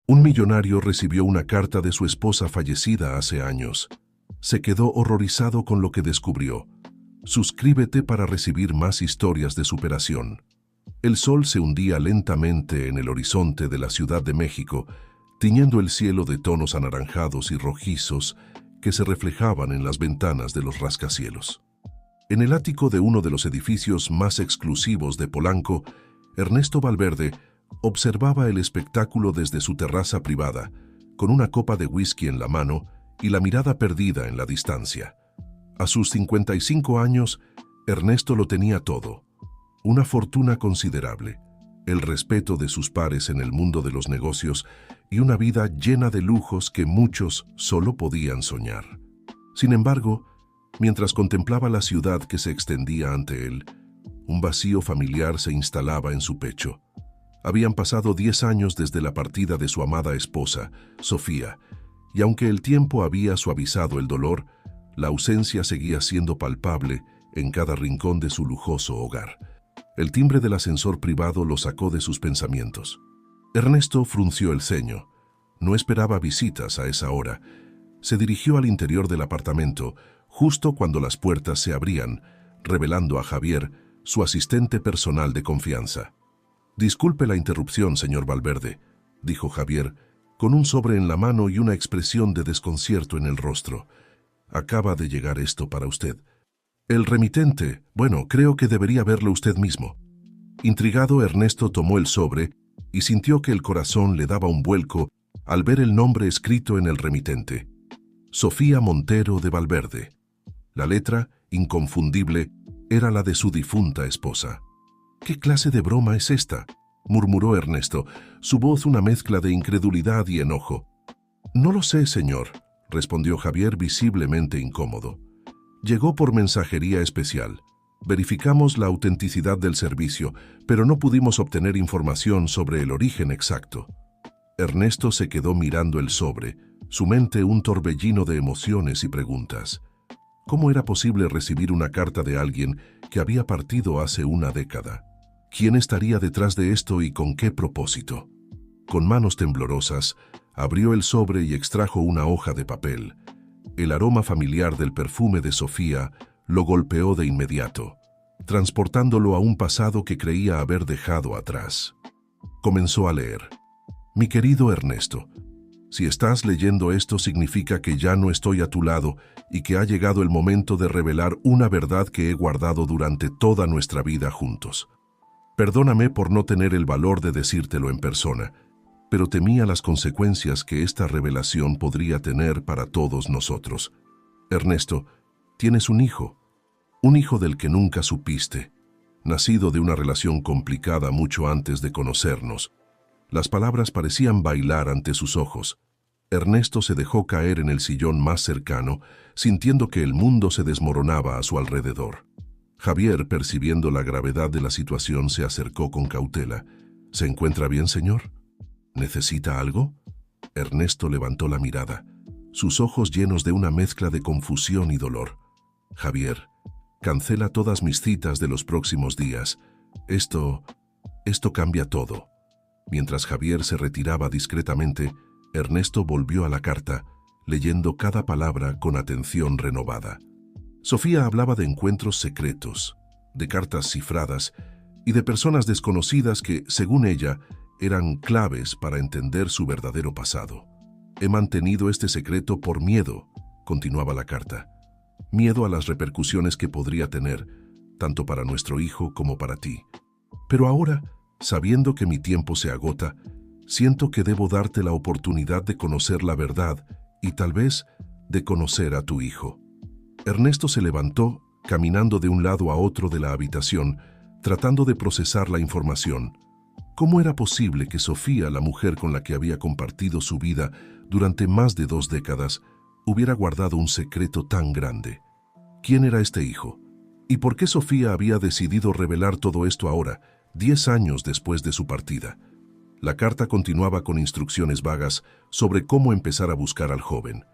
Un millonario recibió una carta de su esposa fallecida hace años. Se quedó horrorizado con lo que descubrió. Suscríbete para recibir más historias de superación. El sol se hundía lentamente en el horizonte de la Ciudad de México, tiñendo el cielo de tonos anaranjados y rojizos que se reflejaban en las ventanas de los rascacielos. En el ático de uno de los edificios más exclusivos de Polanco, Ernesto Valverde observaba el espectáculo desde su terraza privada, con una copa de whisky en la mano y la mirada perdida en la distancia. A sus 55 años, Ernesto lo tenía todo: una fortuna considerable, el respeto de sus pares en el mundo de los negocios y una vida llena de lujos que muchos solo podían soñar. Sin embargo, mientras contemplaba la ciudad que se extendía ante él, un vacío familiar se instalaba en su pecho. Habían pasado 10 años desde la partida de su amada esposa, Sofía, y aunque el tiempo había suavizado el dolor, la ausencia seguía siendo palpable en cada rincón de su lujoso hogar. El timbre del ascensor privado lo sacó de sus pensamientos. Ernesto frunció el ceño. No esperaba visitas a esa hora. Se dirigió al interior del apartamento, justo cuando las puertas se abrían, revelando a Javier, su asistente personal de confianza. «Disculpe la interrupción, señor Valverde», dijo Javier, con un sobre en la mano y una expresión de desconcierto en el rostro. «Acaba de llegar esto para usted». «El remitente, bueno, creo que debería verlo usted mismo». Intrigado, Ernesto tomó el sobre y sintió que el corazón le daba un vuelco al ver el nombre escrito en el remitente: Sofía Montero de Valverde. La letra, inconfundible, era la de su difunta esposa. «¿Qué clase de broma es esta?», murmuró Ernesto, su voz una mezcla de incredulidad y enojo. «No lo sé, señor», respondió Javier visiblemente incómodo. «Llegó por mensajería especial. Verificamos la autenticidad del servicio, pero no pudimos obtener información sobre el origen exacto». Ernesto se quedó mirando el sobre, su mente un torbellino de emociones y preguntas. ¿Cómo era posible recibir una carta de alguien que había partido hace una década? ¿Quién estaría detrás de esto y con qué propósito? Con manos temblorosas, abrió el sobre y extrajo una hoja de papel. El aroma familiar del perfume de Sofía lo golpeó de inmediato, transportándolo a un pasado que creía haber dejado atrás. Comenzó a leer. «Mi querido Ernesto, si estás leyendo esto significa que ya no estoy a tu lado y que ha llegado el momento de revelar una verdad que he guardado durante toda nuestra vida juntos. Perdóname por no tener el valor de decírtelo en persona, pero temía las consecuencias que esta revelación podría tener para todos nosotros. Ernesto, tienes un hijo del que nunca supiste, nacido de una relación complicada mucho antes de conocernos». Las palabras parecían bailar ante sus ojos. Ernesto se dejó caer en el sillón más cercano, sintiendo que el mundo se desmoronaba a su alrededor. Javier, percibiendo la gravedad de la situación, se acercó con cautela. «¿Se encuentra bien, señor? ¿Necesita algo?» Ernesto levantó la mirada, sus ojos llenos de una mezcla de confusión y dolor. «Javier, cancela todas mis citas de los próximos días. Esto cambia todo». Mientras Javier se retiraba discretamente, Ernesto volvió a la carta, leyendo cada palabra con atención renovada. Sofía hablaba de encuentros secretos, de cartas cifradas y de personas desconocidas que, según ella, eran claves para entender su verdadero pasado. «He mantenido este secreto por miedo», continuaba la carta. «Miedo a las repercusiones que podría tener, tanto para nuestro hijo como para ti. Pero ahora, sabiendo que mi tiempo se agota, siento que debo darte la oportunidad de conocer la verdad y tal vez de conocer a tu hijo». Ernesto se levantó, caminando de un lado a otro de la habitación, tratando de procesar la información. ¿Cómo era posible que Sofía, la mujer con la que había compartido su vida durante más de 2 décadas, hubiera guardado un secreto tan grande? ¿Quién era este hijo? ¿Y por qué Sofía había decidido revelar todo esto ahora, 10 años después de su partida? La carta continuaba con instrucciones vagas sobre cómo empezar a buscar al joven.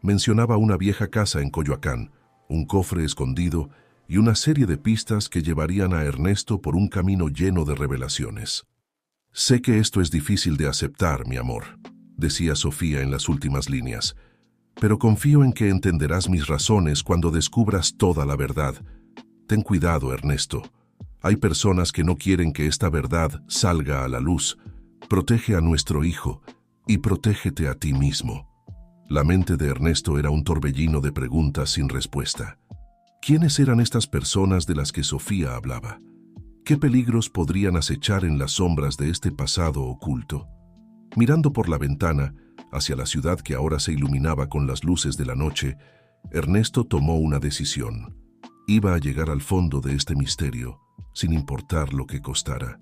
Mencionaba una vieja casa en Coyoacán, un cofre escondido y una serie de pistas que llevarían a Ernesto por un camino lleno de revelaciones. «Sé que esto es difícil de aceptar, mi amor», decía Sofía en las últimas líneas, pero confío en que entenderás mis razones cuando descubras toda la verdad. Ten cuidado, Ernesto. Hay personas que no quieren que esta verdad salga a la luz. Protege a nuestro hijo y protégete a ti mismo. La mente de Ernesto era un torbellino de preguntas sin respuesta. ¿Quiénes eran estas personas de las que Sofía hablaba? ¿Qué peligros podrían acechar en las sombras de este pasado oculto? Mirando por la ventana, hacia la ciudad que ahora se iluminaba con las luces de la noche, Ernesto tomó una decisión. Iba a llegar al fondo de este misterio, sin importar lo que costara.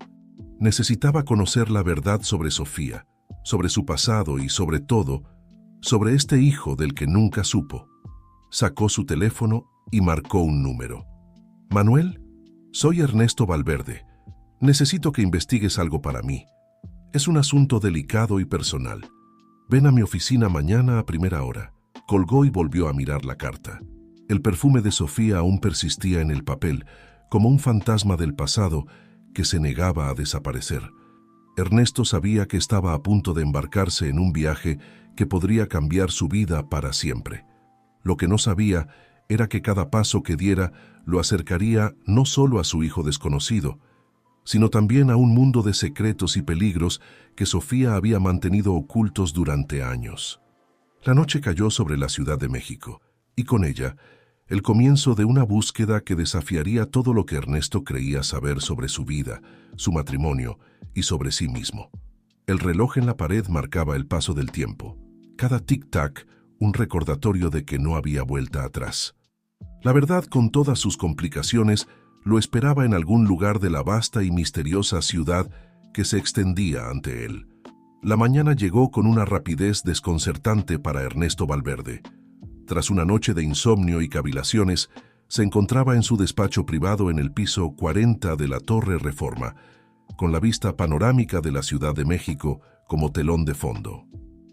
Necesitaba conocer la verdad sobre Sofía, sobre su pasado y, sobre todo, sobre este hijo del que nunca supo. Sacó su teléfono y marcó un número. «Manuel, soy Ernesto Valverde. Necesito que investigues algo para mí. Es un asunto delicado y personal. Ven a mi oficina mañana a primera hora». Colgó y volvió a mirar la carta. El perfume de Sofía aún persistía en el papel, como un fantasma del pasado que se negaba a desaparecer. Ernesto sabía que estaba a punto de embarcarse en un viaje que podría cambiar su vida para siempre. Lo que no sabía era que cada paso que diera lo acercaría no solo a su hijo desconocido, sino también a un mundo de secretos y peligros que Sofía había mantenido ocultos durante años. La noche cayó sobre la Ciudad de México, y con ella, el comienzo de una búsqueda que desafiaría todo lo que Ernesto creía saber sobre su vida, su matrimonio y sobre sí mismo. El reloj en la pared marcaba el paso del tiempo. Cada tic-tac, un recordatorio de que no había vuelta atrás. La verdad, con todas sus complicaciones, lo esperaba en algún lugar de la vasta y misteriosa ciudad que se extendía ante él. La mañana llegó con una rapidez desconcertante para Ernesto Valverde. Tras una noche de insomnio y cavilaciones, se encontraba en su despacho privado en el piso 40 de la Torre Reforma, con la vista panorámica de la Ciudad de México como telón de fondo.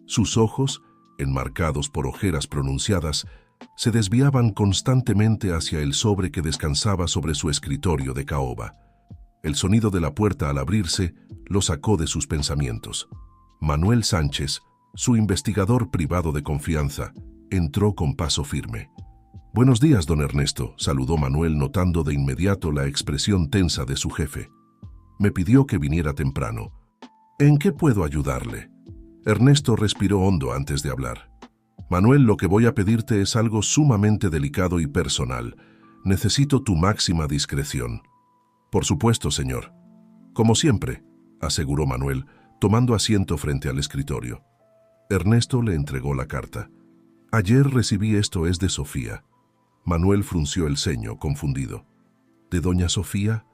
Sus ojos, enmarcados por ojeras pronunciadas, se desviaban constantemente hacia el sobre que descansaba sobre su escritorio de caoba. El sonido de la puerta al abrirse lo sacó de sus pensamientos. Manuel Sánchez, su investigador privado de confianza, entró con paso firme. «Buenos días, don Ernesto», saludó Manuel notando de inmediato la expresión tensa de su jefe. «Me pidió que viniera temprano. ¿En qué puedo ayudarle?» Ernesto respiró hondo antes de hablar. «Manuel, lo que voy a pedirte es algo sumamente delicado y personal. Necesito tu máxima discreción». «Por supuesto, señor». «Como siempre», aseguró Manuel, tomando asiento frente al escritorio. Ernesto le entregó la carta. «Ayer recibí esto, es de Sofía». Manuel frunció el ceño, confundido. «¿De doña Sofía?»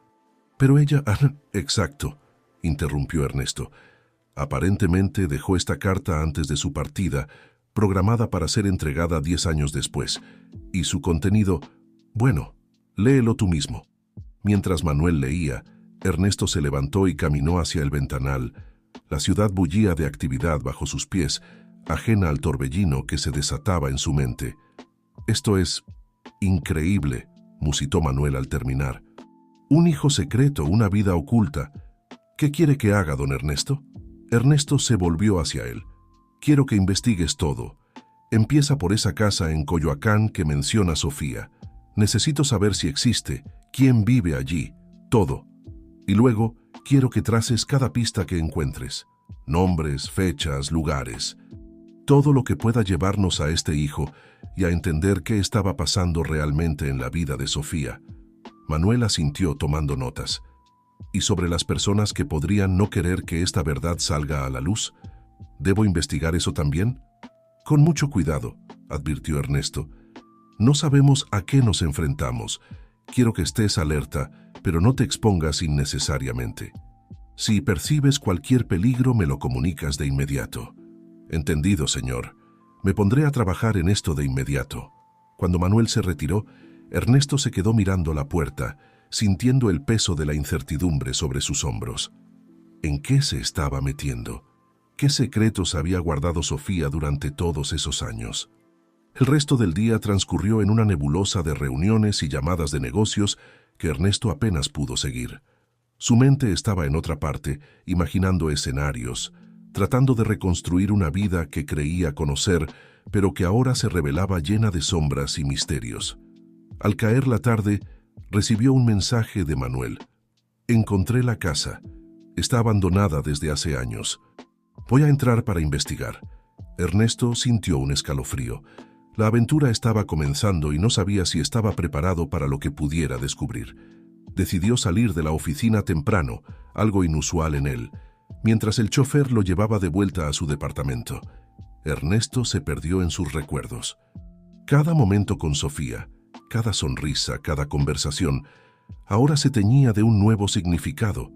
«Pero ella...» «Exacto», interrumpió Ernesto. «Aparentemente dejó esta carta antes de su partida, programada para ser entregada 10 años después, y su contenido... Bueno, léelo tú mismo». Mientras Manuel leía, Ernesto se levantó y caminó hacia el ventanal. La ciudad bullía de actividad bajo sus pies, ajena al torbellino que se desataba en su mente. «Esto es increíble», musitó Manuel al terminar. «Un hijo secreto, una vida oculta. ¿Qué quiere que haga, don Ernesto?» Ernesto se volvió hacia él. «Quiero que investigues todo. Empieza por esa casa en Coyoacán que menciona Sofía. Necesito saber si existe, quién vive allí, todo. Y luego, quiero que traces cada pista que encuentres. Nombres, fechas, lugares. Todo lo que pueda llevarnos a este hijo y a entender qué estaba pasando realmente en la vida de Sofía». Manuel asintió tomando notas. «¿Y sobre las personas que podrían no querer que esta verdad salga a la luz? ¿Debo investigar eso también?» «Con mucho cuidado», advirtió Ernesto. «No sabemos a qué nos enfrentamos. Quiero que estés alerta, pero no te expongas innecesariamente. Si percibes cualquier peligro, me lo comunicas de inmediato». «Entendido, señor. Me pondré a trabajar en esto de inmediato». Cuando Manuel se retiró, Ernesto se quedó mirando la puerta, sintiendo el peso de la incertidumbre sobre sus hombros. ¿En qué se estaba metiendo? ¿Qué secretos había guardado Sofía durante todos esos años? El resto del día transcurrió en una nebulosa de reuniones y llamadas de negocios que Ernesto apenas pudo seguir. Su mente estaba en otra parte, imaginando escenarios, tratando de reconstruir una vida que creía conocer, pero que ahora se revelaba llena de sombras y misterios. Al caer la tarde, recibió un mensaje de Manuel. Encontré la casa. Está abandonada desde hace años. Voy a entrar para investigar. Ernesto sintió un escalofrío. La aventura estaba comenzando y no sabía si estaba preparado para lo que pudiera descubrir. Decidió salir de la oficina temprano, algo inusual en él, mientras el chofer lo llevaba de vuelta a su departamento. Ernesto se perdió en sus recuerdos. Cada momento con Sofía, cada sonrisa, cada conversación, ahora se teñía de un nuevo significado.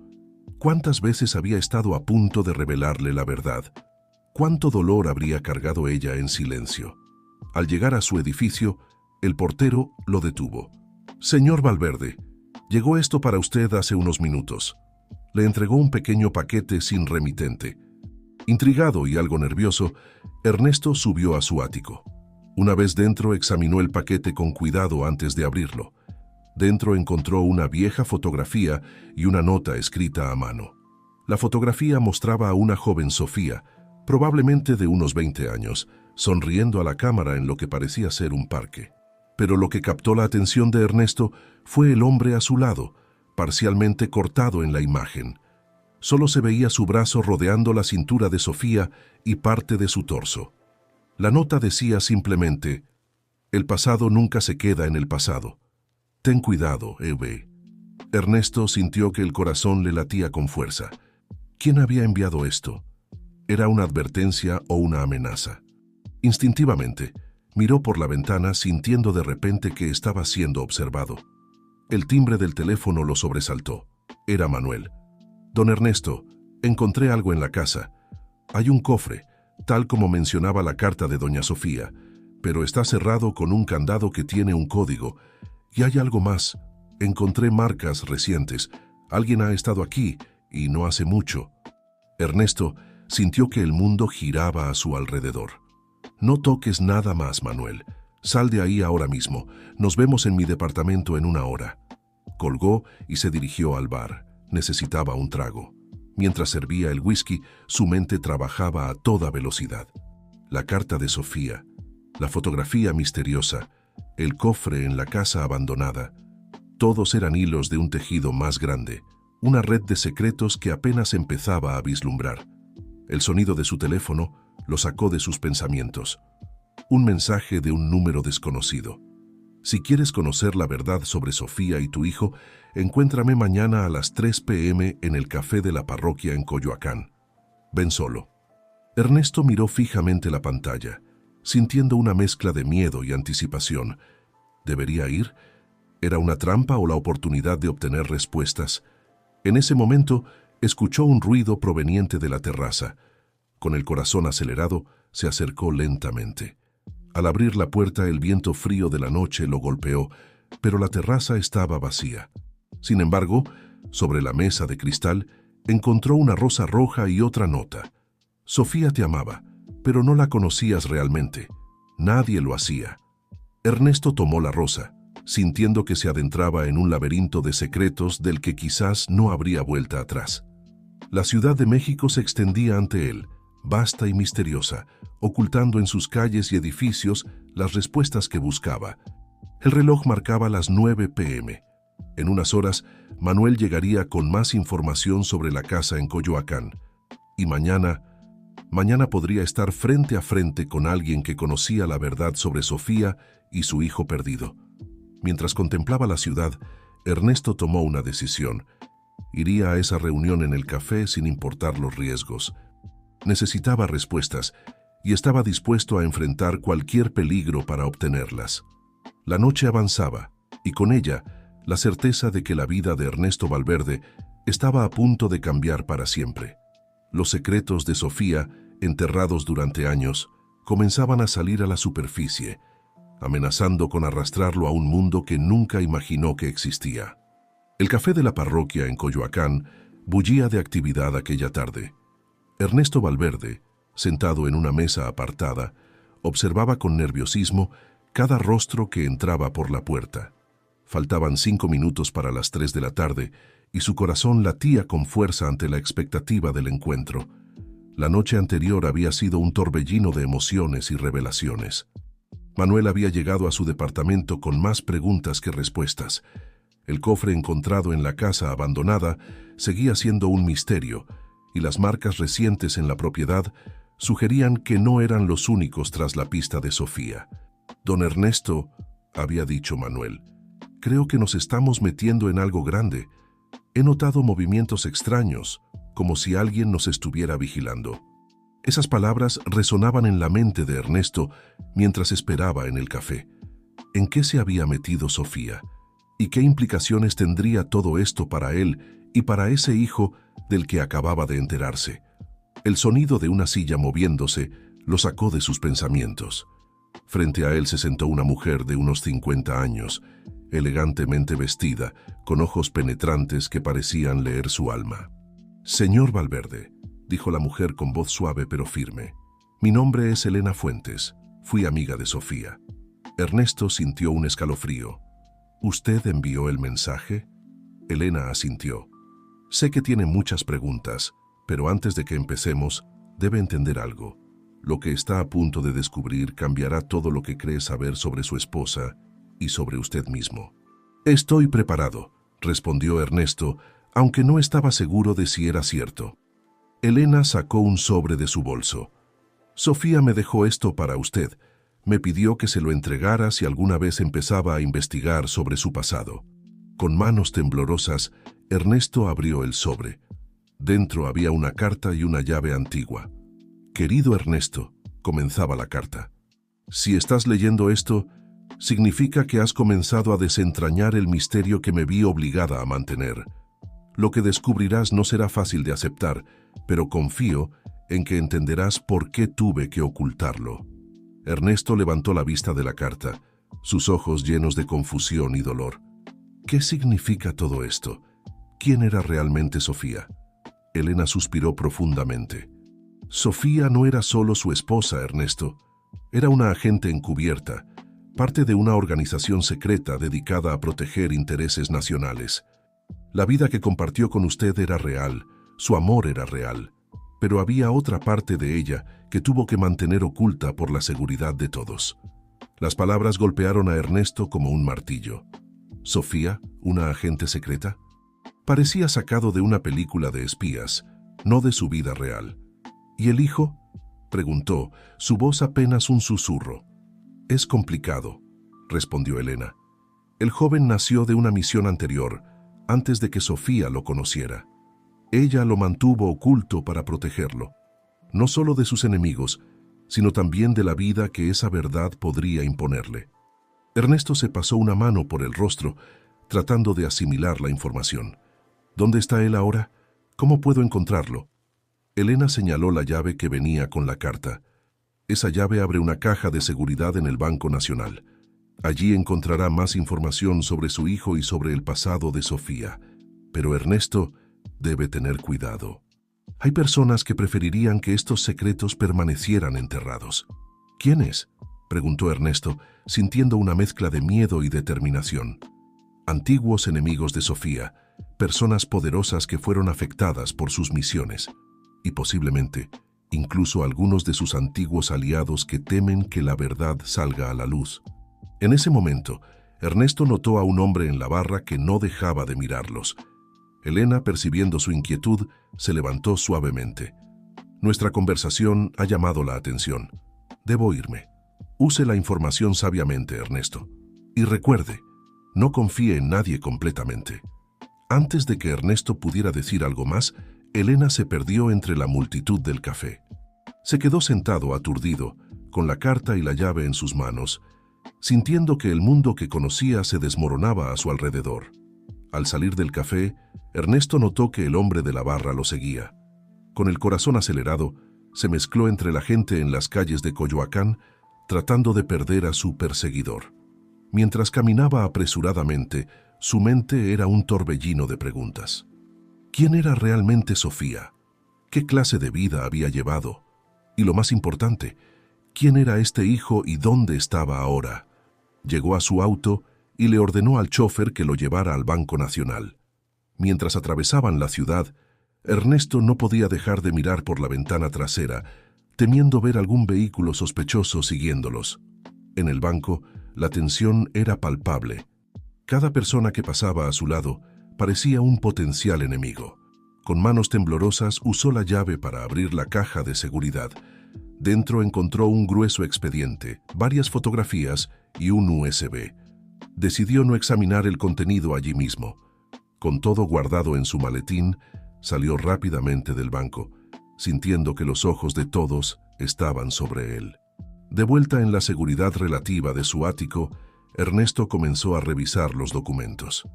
¿Cuántas veces había estado a punto de revelarle la verdad? ¿Cuánto dolor habría cargado ella en silencio? Al llegar a su edificio, el portero lo detuvo. «Señor Valverde, llegó esto para usted hace unos minutos». Le entregó un pequeño paquete sin remitente. Intrigado y algo nervioso, Ernesto subió a su ático. Una vez dentro, examinó el paquete con cuidado antes de abrirlo. Dentro encontró una vieja fotografía y una nota escrita a mano. La fotografía mostraba a una joven Sofía, probablemente de unos 20 años, sonriendo a la cámara en lo que parecía ser un parque. Pero lo que captó la atención de Ernesto fue el hombre a su lado, parcialmente cortado en la imagen. Solo se veía su brazo rodeando la cintura de Sofía y parte de su torso. La nota decía simplemente: «El pasado nunca se queda en el pasado. Ten cuidado, Eve». Ernesto sintió que el corazón le latía con fuerza. ¿Quién había enviado esto? ¿Era una advertencia o una amenaza? Instintivamente, miró por la ventana sintiendo de repente que estaba siendo observado. El timbre del teléfono lo sobresaltó. Era Manuel. «Don Ernesto, encontré algo en la casa. Hay un cofre, tal como mencionaba la carta de doña Sofía, pero está cerrado con un candado que tiene un código. Y hay algo más. Encontré marcas recientes. Alguien ha estado aquí, y no hace mucho». Ernesto sintió que el mundo giraba a su alrededor. «No toques nada más, Manuel. Sal de ahí ahora mismo. Nos vemos en mi departamento en una hora». Colgó y se dirigió al bar. Necesitaba un trago. Mientras servía el whisky, su mente trabajaba a toda velocidad. La carta de Sofía, la fotografía misteriosa, el cofre en la casa abandonada, todos eran hilos de un tejido más grande, una red de secretos que apenas empezaba a vislumbrar. El sonido de su teléfono lo sacó de sus pensamientos. Un mensaje de un número desconocido. «Si quieres conocer la verdad sobre Sofía y tu hijo, encuéntrame mañana a las 3 p.m. en el café de la parroquia en Coyoacán. Ven solo». Ernesto miró fijamente la pantalla, sintiendo una mezcla de miedo y anticipación. ¿Debería ir? ¿Era una trampa o la oportunidad de obtener respuestas? En ese momento, escuchó un ruido proveniente de la terraza. Con el corazón acelerado, se acercó lentamente. Al abrir la puerta, el viento frío de la noche lo golpeó, pero la terraza estaba vacía. Sin embargo, sobre la mesa de cristal, encontró una rosa roja y otra nota. «Sofía te amaba, pero no la conocías realmente. Nadie lo hacía». Ernesto tomó la rosa, sintiendo que se adentraba en un laberinto de secretos del que quizás no habría vuelta atrás. La Ciudad de México se extendía ante él, vasta y misteriosa, ocultando en sus calles y edificios las respuestas que buscaba. El reloj marcaba las 9 p.m. En unas horas, Manuel llegaría con más información sobre la casa en Coyoacán. Y mañana podría estar frente a frente con alguien que conocía la verdad sobre Sofía y su hijo perdido. Mientras contemplaba la ciudad, Ernesto tomó una decisión. Iría a esa reunión en el café sin importar los riesgos. Necesitaba respuestas y estaba dispuesto a enfrentar cualquier peligro para obtenerlas. La noche avanzaba, y con ella, la certeza de que la vida de Ernesto Valverde estaba a punto de cambiar para siempre. Los secretos de Sofía, enterrados durante años, comenzaban a salir a la superficie, amenazando con arrastrarlo a un mundo que nunca imaginó que existía. El café de la parroquia en Coyoacán bullía de actividad aquella tarde. Ernesto Valverde, sentado en una mesa apartada, observaba con nerviosismo cada rostro que entraba por la puerta. Faltaban 5 minutos para las 3 de la tarde y su corazón latía con fuerza ante la expectativa del encuentro. La noche anterior había sido un torbellino de emociones y revelaciones. Manuel había llegado a su departamento con más preguntas que respuestas. El cofre encontrado en la casa abandonada seguía siendo un misterio, y las marcas recientes en la propiedad sugerían que no eran los únicos tras la pista de Sofía. «Don Ernesto», había dicho Manuel, «creo que nos estamos metiendo en algo grande. He notado movimientos extraños, como si alguien nos estuviera vigilando». Esas palabras resonaban en la mente de Ernesto mientras esperaba en el café. ¿En qué se había metido Sofía? ¿Y qué implicaciones tendría todo esto para él y para ese hijo del que acababa de enterarse? El sonido de una silla moviéndose lo sacó de sus pensamientos. Frente a él se sentó una mujer de unos 50 años, elegantemente vestida, con ojos penetrantes que parecían leer su alma. «Señor Valverde», dijo la mujer con voz suave pero firme, «mi nombre es Elena Fuentes. Fui amiga de Sofía». Ernesto sintió un escalofrío. «¿Usted envió el mensaje?» Elena asintió. «Sé que tiene muchas preguntas, pero antes de que empecemos, debe entender algo. Lo que está a punto de descubrir cambiará todo lo que cree saber sobre su esposa y sobre usted mismo». «Estoy preparado», respondió Ernesto, aunque no estaba seguro de si era cierto. Elena sacó un sobre de su bolso. «Sofía me dejó esto para usted. Me pidió que se lo entregara si alguna vez empezaba a investigar sobre su pasado». Con manos temblorosas, Ernesto abrió el sobre. Dentro había una carta y una llave antigua. «Querido Ernesto», comenzaba la carta, «si estás leyendo esto, significa que has comenzado a desentrañar el misterio que me vi obligada a mantener. Lo que descubrirás no será fácil de aceptar, pero confío en que entenderás por qué tuve que ocultarlo». Ernesto levantó la vista de la carta, sus ojos llenos de confusión y dolor. ¿Qué significa todo esto? ¿Quién era realmente Sofía? Elena suspiró profundamente. Sofía no era solo su esposa, Ernesto. Era una agente encubierta, parte de una organización secreta dedicada a proteger intereses nacionales. La vida que compartió con usted era real, su amor era real, pero había otra parte de ella que tuvo que mantener oculta por la seguridad de todos. Las palabras golpearon a Ernesto como un martillo. ¿Sofía, una agente secreta? Parecía sacado de una película de espías, no de su vida real. ¿Y el hijo?, preguntó, su voz apenas un susurro. «Es complicado», respondió Elena. «El joven nació de una misión anterior, antes de que Sofía lo conociera. Ella lo mantuvo oculto para protegerlo, no solo de sus enemigos, sino también de la vida que esa verdad podría imponerle». Ernesto se pasó una mano por el rostro, tratando de asimilar la información. «¿Dónde está él ahora? ¿Cómo puedo encontrarlo?» Elena señaló la llave que venía con la carta. «Esa llave abre una caja de seguridad en el Banco Nacional. Allí encontrará más información sobre su hijo y sobre el pasado de Sofía. Pero Ernesto debe tener cuidado. Hay personas que preferirían que estos secretos permanecieran enterrados». «¿Quiénes?», preguntó Ernesto, sintiendo una mezcla de miedo y determinación. «Antiguos enemigos de Sofía, personas poderosas que fueron afectadas por sus misiones, y posiblemente incluso algunos de sus antiguos aliados que temen que la verdad salga a la luz». En ese momento, Ernesto notó a un hombre en la barra que no dejaba de mirarlos. Elena, percibiendo su inquietud, se levantó suavemente. «Nuestra conversación ha llamado la atención. Debo irme. Use la información sabiamente, Ernesto. Y recuerde, no confíe en nadie completamente». Antes de que Ernesto pudiera decir algo más, Elena se perdió entre la multitud del café. Se quedó sentado aturdido, con la carta y la llave en sus manos, sintiendo que el mundo que conocía se desmoronaba a su alrededor. Al salir del café, Ernesto notó que el hombre de la barra lo seguía. Con el corazón acelerado, se mezcló entre la gente en las calles de Coyoacán, tratando de perder a su perseguidor. Mientras caminaba apresuradamente, su mente era un torbellino de preguntas. ¿Quién era realmente Sofía? ¿Qué clase de vida había llevado? Y lo más importante, ¿quién era este hijo y dónde estaba ahora? Llegó a su auto y le ordenó al chófer que lo llevara al Banco Nacional. Mientras atravesaban la ciudad, Ernesto no podía dejar de mirar por la ventana trasera, temiendo ver algún vehículo sospechoso siguiéndolos. En el banco, la tensión era palpable. Cada persona que pasaba a su lado parecía un potencial enemigo. Con manos temblorosas usó la llave para abrir la caja de seguridad. Dentro encontró un grueso expediente, varias fotografías y un USB. Decidió no examinar el contenido allí mismo. Con todo guardado en su maletín, salió rápidamente del banco, sintiendo que los ojos de todos estaban sobre él. De vuelta en la seguridad relativa de su ático, Ernesto comenzó a revisar los documentos.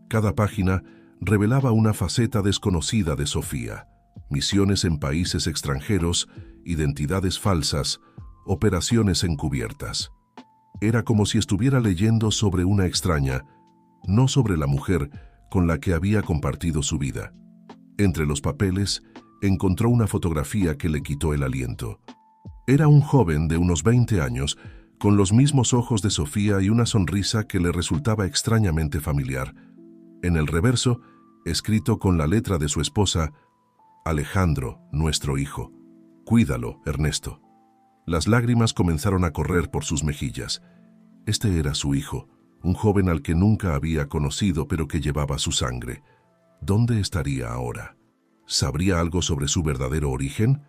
Cada página revelaba una faceta desconocida de Sofía: misiones en países extranjeros, identidades falsas, operaciones encubiertas. Era como si estuviera leyendo sobre una extraña, no sobre la mujer con la que había compartido su vida. Entre los papeles, encontró una fotografía que le quitó el aliento. Era un joven de unos 20 años, con los mismos ojos de Sofía y una sonrisa que le resultaba extrañamente familiar. En el reverso, escrito con la letra de su esposa: Alejandro, nuestro hijo. Cuídalo, Ernesto. Las lágrimas comenzaron a correr por sus mejillas. Este era su hijo, un joven al que nunca había conocido, pero que llevaba su sangre. ¿Dónde estaría ahora? ¿Sabría algo sobre su verdadero origen?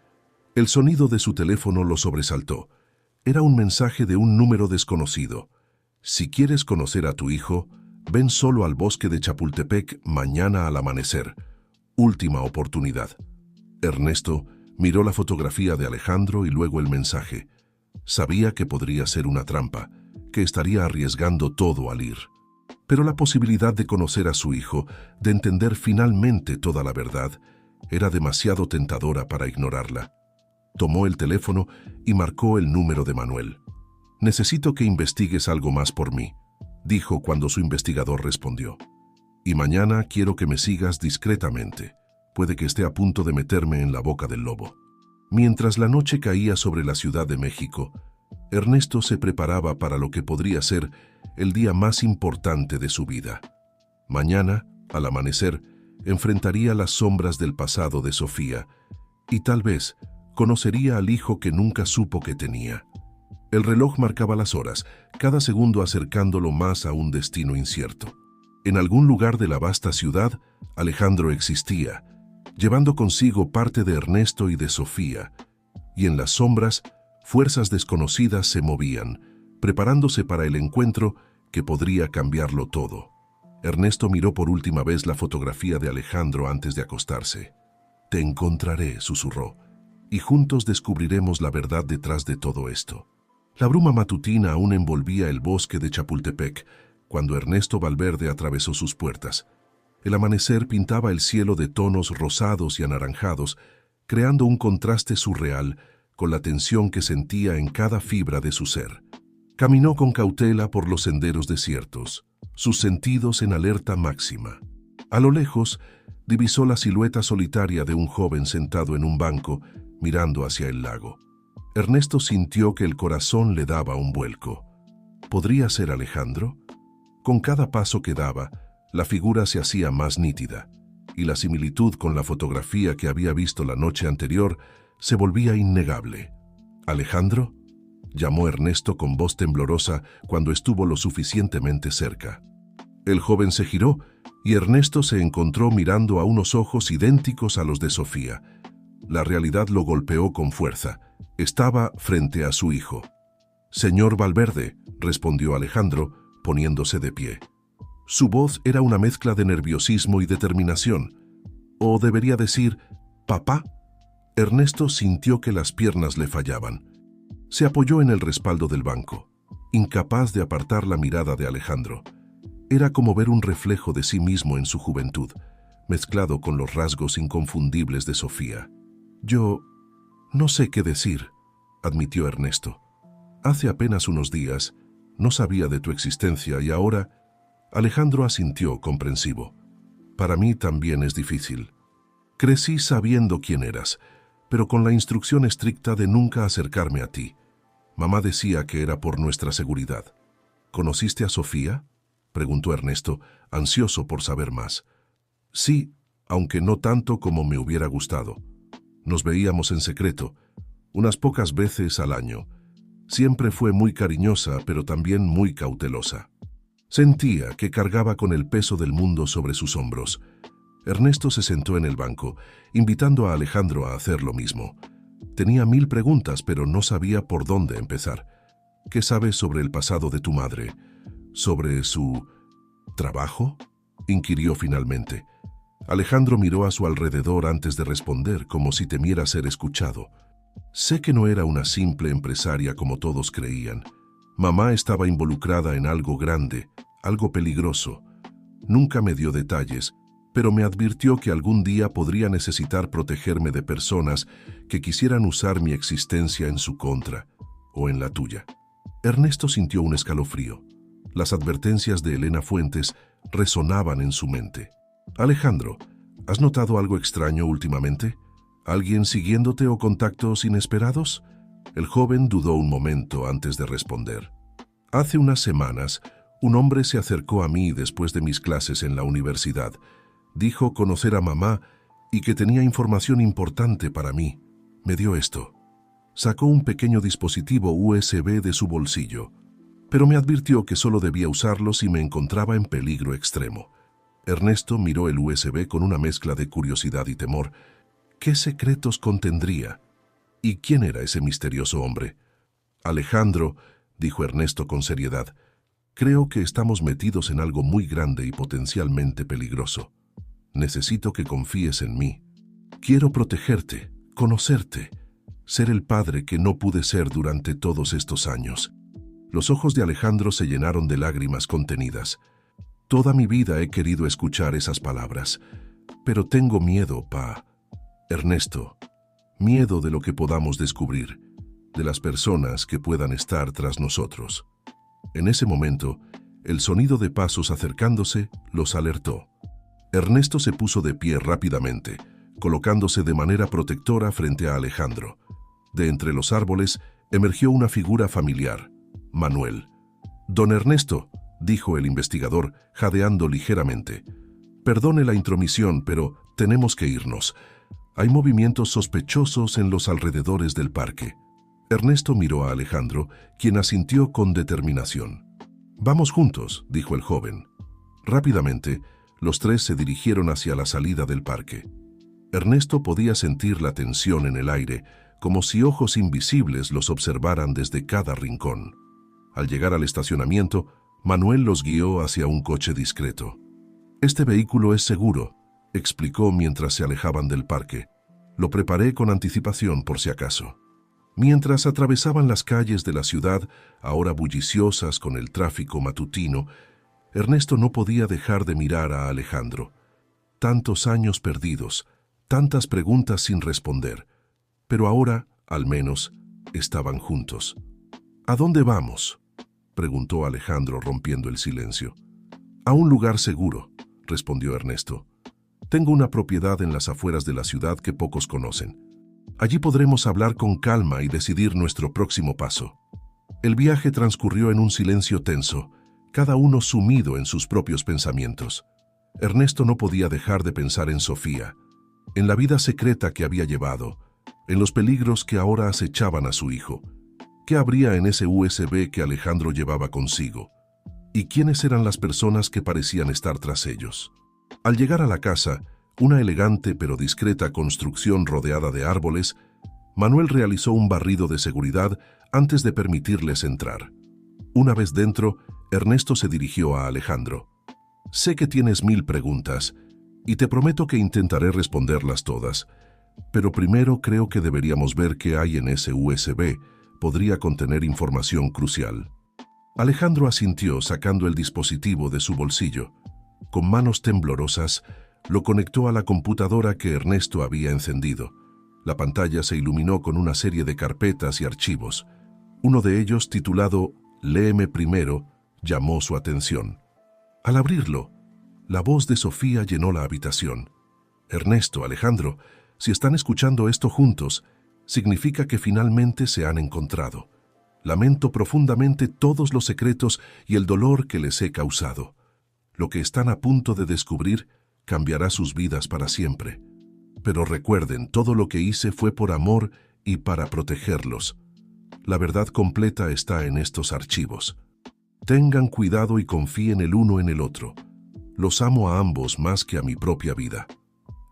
El sonido de su teléfono lo sobresaltó. Era un mensaje de un número desconocido. Si quieres conocer a tu hijo, ven solo al bosque de Chapultepec mañana al amanecer. Última oportunidad. Ernesto miró la fotografía de Alejandro y luego el mensaje. Sabía que podría ser una trampa, que estaría arriesgando todo al ir. Pero la posibilidad de conocer a su hijo, de entender finalmente toda la verdad, era demasiado tentadora para ignorarla. Tomó el teléfono y marcó el número de Manuel. «Necesito que investigues algo más por mí», dijo cuando su investigador respondió. «Y mañana quiero que me sigas discretamente. Puede que esté a punto de meterme en la boca del lobo». Mientras la noche caía sobre la Ciudad de México, Ernesto se preparaba para lo que podría ser el día más importante de su vida. Mañana, al amanecer, enfrentaría las sombras del pasado de Sofía y tal vez conocería al hijo que nunca supo que tenía. El reloj marcaba las horas, cada segundo acercándolo más a un destino incierto. En algún lugar de la vasta ciudad, Alejandro existía, llevando consigo parte de Ernesto y de Sofía, y en las sombras, fuerzas desconocidas se movían, preparándose para el encuentro que podría cambiarlo todo. Ernesto miró por última vez la fotografía de Alejandro antes de acostarse. «Te encontraré», susurró, «y juntos descubriremos la verdad detrás de todo esto». La bruma matutina aún envolvía el bosque de Chapultepec cuando Ernesto Valverde atravesó sus puertas. El amanecer pintaba el cielo de tonos rosados y anaranjados, creando un contraste surreal con la tensión que sentía en cada fibra de su ser. Caminó con cautela por los senderos desiertos, sus sentidos en alerta máxima. A lo lejos, divisó la silueta solitaria de un joven sentado en un banco, mirando hacia el lago. Ernesto sintió que el corazón le daba un vuelco. ¿Podría ser Alejandro? Con cada paso que daba, la figura se hacía más nítida, y la similitud con la fotografía que había visto la noche anterior se volvía innegable. «¿Alejandro?», llamó Ernesto con voz temblorosa cuando estuvo lo suficientemente cerca. El joven se giró y Ernesto se encontró mirando a unos ojos idénticos a los de Sofía. La realidad lo golpeó con fuerza. Estaba frente a su hijo. «Señor Valverde», respondió Alejandro, poniéndose de pie. Su voz era una mezcla de nerviosismo y determinación. O debería decir, «¿Papá?». Ernesto sintió que las piernas le fallaban. Se apoyó en el respaldo del banco, incapaz de apartar la mirada de Alejandro. Era como ver un reflejo de sí mismo en su juventud, mezclado con los rasgos inconfundibles de Sofía. «Yo no sé qué decir», admitió Ernesto. «Hace apenas unos días no sabía de tu existencia y ahora…». Alejandro asintió comprensivo. «Para mí también es difícil. Crecí sabiendo quién eras, pero con la instrucción estricta de nunca acercarme a ti. Mamá decía que era por nuestra seguridad». «¿Conociste a Sofía?», preguntó Ernesto, ansioso por saber más. «Sí, aunque no tanto como me hubiera gustado. Nos veíamos en secreto, unas pocas veces al año. Siempre fue muy cariñosa, pero también muy cautelosa. Sentía que cargaba con el peso del mundo sobre sus hombros. Ernesto se sentó en el banco, invitando a Alejandro a hacer lo mismo. Tenía 1000 preguntas, pero no sabía por dónde empezar. ¿Qué sabes sobre el pasado de tu madre? ¿Sobre su trabajo?, inquirió finalmente. Alejandro miró a su alrededor antes de responder, como si temiera ser escuchado. Sé que no era una simple empresaria como todos creían. Mamá estaba involucrada en algo grande, algo peligroso. Nunca me dio detalles, pero me advirtió que algún día podría necesitar protegerme de personas que quisieran usar mi existencia en su contra, o en la tuya. Ernesto sintió un escalofrío. Las advertencias de Elena Fuentes resonaban en su mente. Alejandro, ¿has notado algo extraño últimamente? ¿Alguien siguiéndote o contactos inesperados? El joven dudó un momento antes de responder. Hace unas semanas, un hombre se acercó a mí después de mis clases en la universidad. Dijo conocer a mamá y que tenía información importante para mí. Me dio esto. Sacó un pequeño dispositivo USB de su bolsillo, pero me advirtió que solo debía usarlo si me encontraba en peligro extremo. Ernesto miró el USB con una mezcla de curiosidad y temor. ¿Qué secretos contendría? ¿Y quién era ese misterioso hombre? Alejandro, dijo Ernesto con seriedad, creo que estamos metidos en algo muy grande y potencialmente peligroso. Necesito que confíes en mí. Quiero protegerte, conocerte, ser el padre que no pude ser durante todos estos años. Los ojos de Alejandro se llenaron de lágrimas contenidas. Toda mi vida he querido escuchar esas palabras, pero tengo miedo, pa. Ernesto, miedo de lo que podamos descubrir, de las personas que puedan estar tras nosotros. En ese momento, el sonido de pasos acercándose los alertó. Ernesto se puso de pie rápidamente, colocándose de manera protectora frente a Alejandro. De entre los árboles emergió una figura familiar, Manuel. «Don Ernesto», dijo el investigador, jadeando ligeramente. «Perdone la intromisión, pero tenemos que irnos. Hay movimientos sospechosos en los alrededores del parque». Ernesto miró a Alejandro, quien asintió con determinación. «Vamos juntos», dijo el joven. Rápidamente, los tres se dirigieron hacia la salida del parque. Ernesto podía sentir la tensión en el aire, como si ojos invisibles los observaran desde cada rincón. Al llegar al estacionamiento, Manuel los guió hacia un coche discreto. «Este vehículo es seguro», explicó mientras se alejaban del parque. «Lo preparé con anticipación por si acaso». Mientras atravesaban las calles de la ciudad, ahora bulliciosas con el tráfico matutino, Ernesto no podía dejar de mirar a Alejandro. Tantos años perdidos, tantas preguntas sin responder, pero ahora, al menos, estaban juntos. «¿A dónde vamos?», preguntó Alejandro rompiendo el silencio. «A un lugar seguro», respondió Ernesto. «Tengo una propiedad en las afueras de la ciudad que pocos conocen. Allí podremos hablar con calma y decidir nuestro próximo paso». El viaje transcurrió en un silencio tenso, cada uno sumido en sus propios pensamientos. Ernesto no podía dejar de pensar en Sofía, en la vida secreta que había llevado, en los peligros que ahora acechaban a su hijo. ¿Qué habría en ese USB que Alejandro llevaba consigo? ¿Y quiénes eran las personas que parecían estar tras ellos? Al llegar a la casa, una elegante pero discreta construcción rodeada de árboles, Manuel realizó un barrido de seguridad antes de permitirles entrar. Una vez dentro, Ernesto se dirigió a Alejandro. «Sé que tienes 1000 preguntas, y te prometo que intentaré responderlas todas, pero primero creo que deberíamos ver qué hay en ese USB. Podría contener información crucial». Alejandro asintió sacando el dispositivo de su bolsillo. Con manos temblorosas, lo conectó a la computadora que Ernesto había encendido. La pantalla se iluminó con una serie de carpetas y archivos. Uno de ellos, titulado «Léeme primero», llamó su atención. Al abrirlo, la voz de Sofía llenó la habitación. «Ernesto, Alejandro, si están escuchando esto juntos, significa que finalmente se han encontrado. Lamento profundamente todos los secretos y el dolor que les he causado. Lo que están a punto de descubrir cambiará sus vidas para siempre. Pero recuerden, todo lo que hice fue por amor y para protegerlos. La verdad completa está en estos archivos. Tengan cuidado y confíen el uno en el otro. Los amo a ambos más que a mi propia vida.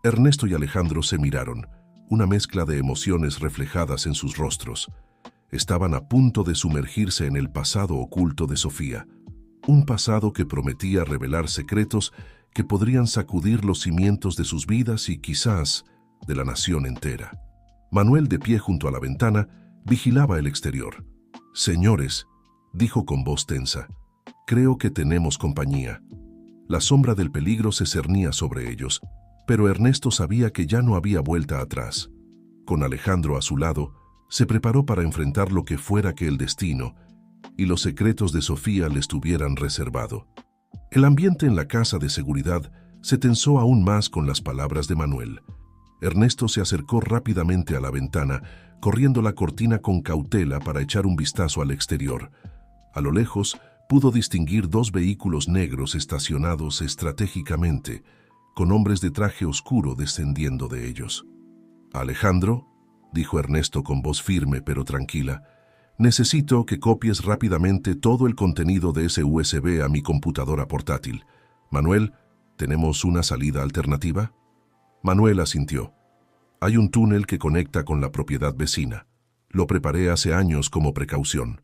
Ernesto y Alejandro se miraron, una mezcla de emociones reflejadas en sus rostros. Estaban a punto de sumergirse en el pasado oculto de Sofía, un pasado que prometía revelar secretos que podrían sacudir los cimientos de sus vidas y quizás de la nación entera. Manuel, de pie junto a la ventana, vigilaba el exterior. «Señores», dijo con voz tensa, «creo que tenemos compañía». La sombra del peligro se cernía sobre ellos, pero Ernesto sabía que ya no había vuelta atrás. Con Alejandro a su lado, se preparó para enfrentar lo que fuera que el destino y los secretos de Sofía le estuvieran reservado. El ambiente en la casa de seguridad se tensó aún más con las palabras de Manuel. Ernesto se acercó rápidamente a la ventana, corriendo la cortina con cautela para echar un vistazo al exterior. A lo lejos, pudo distinguir dos vehículos negros estacionados estratégicamente, con hombres de traje oscuro descendiendo de ellos. «Alejandro», dijo Ernesto con voz firme pero tranquila, «necesito que copies rápidamente todo el contenido de ese USB a mi computadora portátil. Manuel, ¿tenemos una salida alternativa?» Manuel asintió. «Hay un túnel que conecta con la propiedad vecina. Lo preparé hace años como precaución».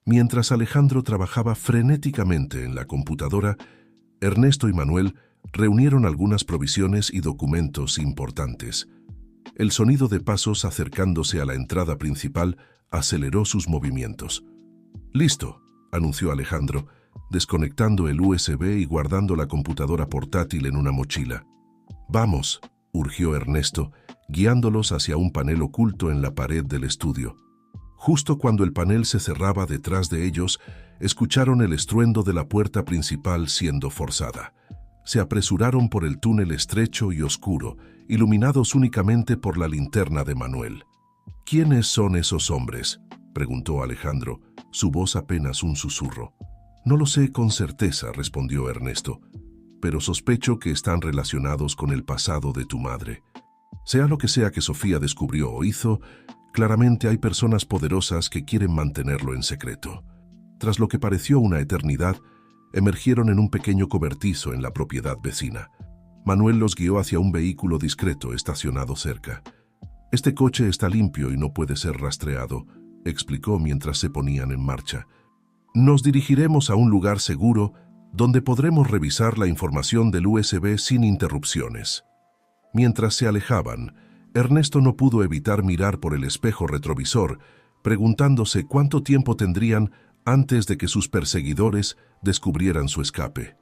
Mientras Alejandro trabajaba frenéticamente en la computadora, Ernesto y Manuel reunieron algunas provisiones y documentos importantes. El sonido de pasos acercándose a la entrada principal aceleró sus movimientos. «Listo», anunció Alejandro, desconectando el USB y guardando la computadora portátil en una mochila. «Vamos», urgió Ernesto, guiándolos hacia un panel oculto en la pared del estudio. Justo cuando el panel se cerraba detrás de ellos, escucharon el estruendo de la puerta principal siendo forzada. Se apresuraron por el túnel estrecho y oscuro, iluminados únicamente por la linterna de Manuel. «¿Quiénes son esos hombres?», preguntó Alejandro, su voz apenas un susurro. «No lo sé con certeza», respondió Ernesto, «pero sospecho que están relacionados con el pasado de tu madre. Sea lo que sea que Sofía descubrió o hizo, claramente hay personas poderosas que quieren mantenerlo en secreto». Tras lo que pareció una eternidad, emergieron en un pequeño cobertizo en la propiedad vecina. Manuel los guió hacia un vehículo discreto estacionado cerca. «Este coche está limpio y no puede ser rastreado», explicó mientras se ponían en marcha. «Nos dirigiremos a un lugar seguro donde podremos revisar la información del USB sin interrupciones». Mientras se alejaban, Ernesto no pudo evitar mirar por el espejo retrovisor, preguntándose cuánto tiempo tendrían antes de que sus perseguidores descubrieran su escape.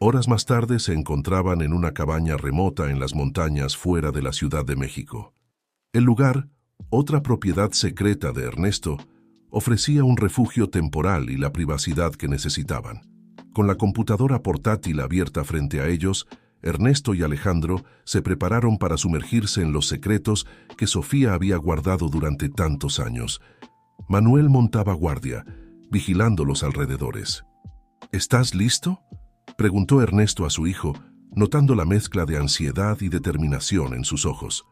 Horas más tarde se encontraban en una cabaña remota en las montañas fuera de la Ciudad de México. El lugar, otra propiedad secreta de Ernesto, ofrecía un refugio temporal y la privacidad que necesitaban. Con la computadora portátil abierta frente a ellos, Ernesto y Alejandro se prepararon para sumergirse en los secretos que Sofía había guardado durante tantos años. Manuel montaba guardia, vigilando los alrededores. «¿Estás listo?», preguntó Ernesto a su hijo, notando la mezcla de ansiedad y determinación en sus ojos.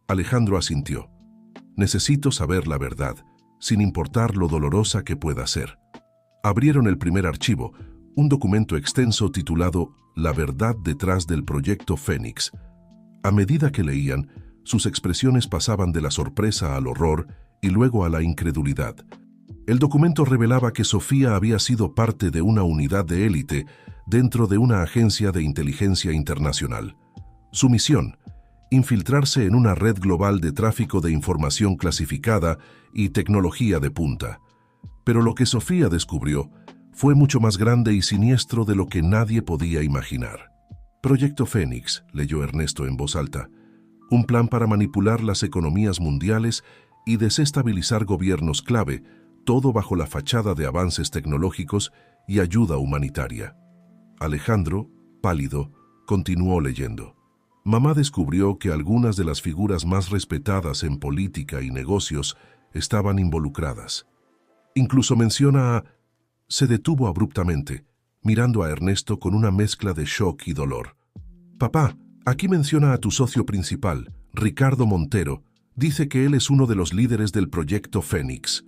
Alejandro asintió. «Necesito saber la verdad, sin importar lo dolorosa que pueda ser». Abrieron el primer archivo, un documento extenso titulado «La verdad detrás del proyecto Fénix». A medida que leían, sus expresiones pasaban de la sorpresa al horror y luego a la incredulidad. El documento revelaba que Sofía había sido parte de una unidad de élite dentro de una agencia de inteligencia internacional. Su misión: infiltrarse en una red global de tráfico de información clasificada y tecnología de punta. Pero lo que Sofía descubrió fue mucho más grande y siniestro de lo que nadie podía imaginar. «Proyecto Fénix», leyó Ernesto en voz alta, «un plan para manipular las economías mundiales y desestabilizar gobiernos clave, todo bajo la fachada de avances tecnológicos y ayuda humanitaria». Alejandro, pálido, continuó leyendo. Mamá descubrió que algunas de las figuras más respetadas en política y negocios estaban involucradas. Incluso menciona a... Se detuvo abruptamente, mirando a Ernesto con una mezcla de shock y dolor. Papá, aquí menciona a tu socio principal, Ricardo Montero. Dice que él es uno de los líderes del proyecto Fénix.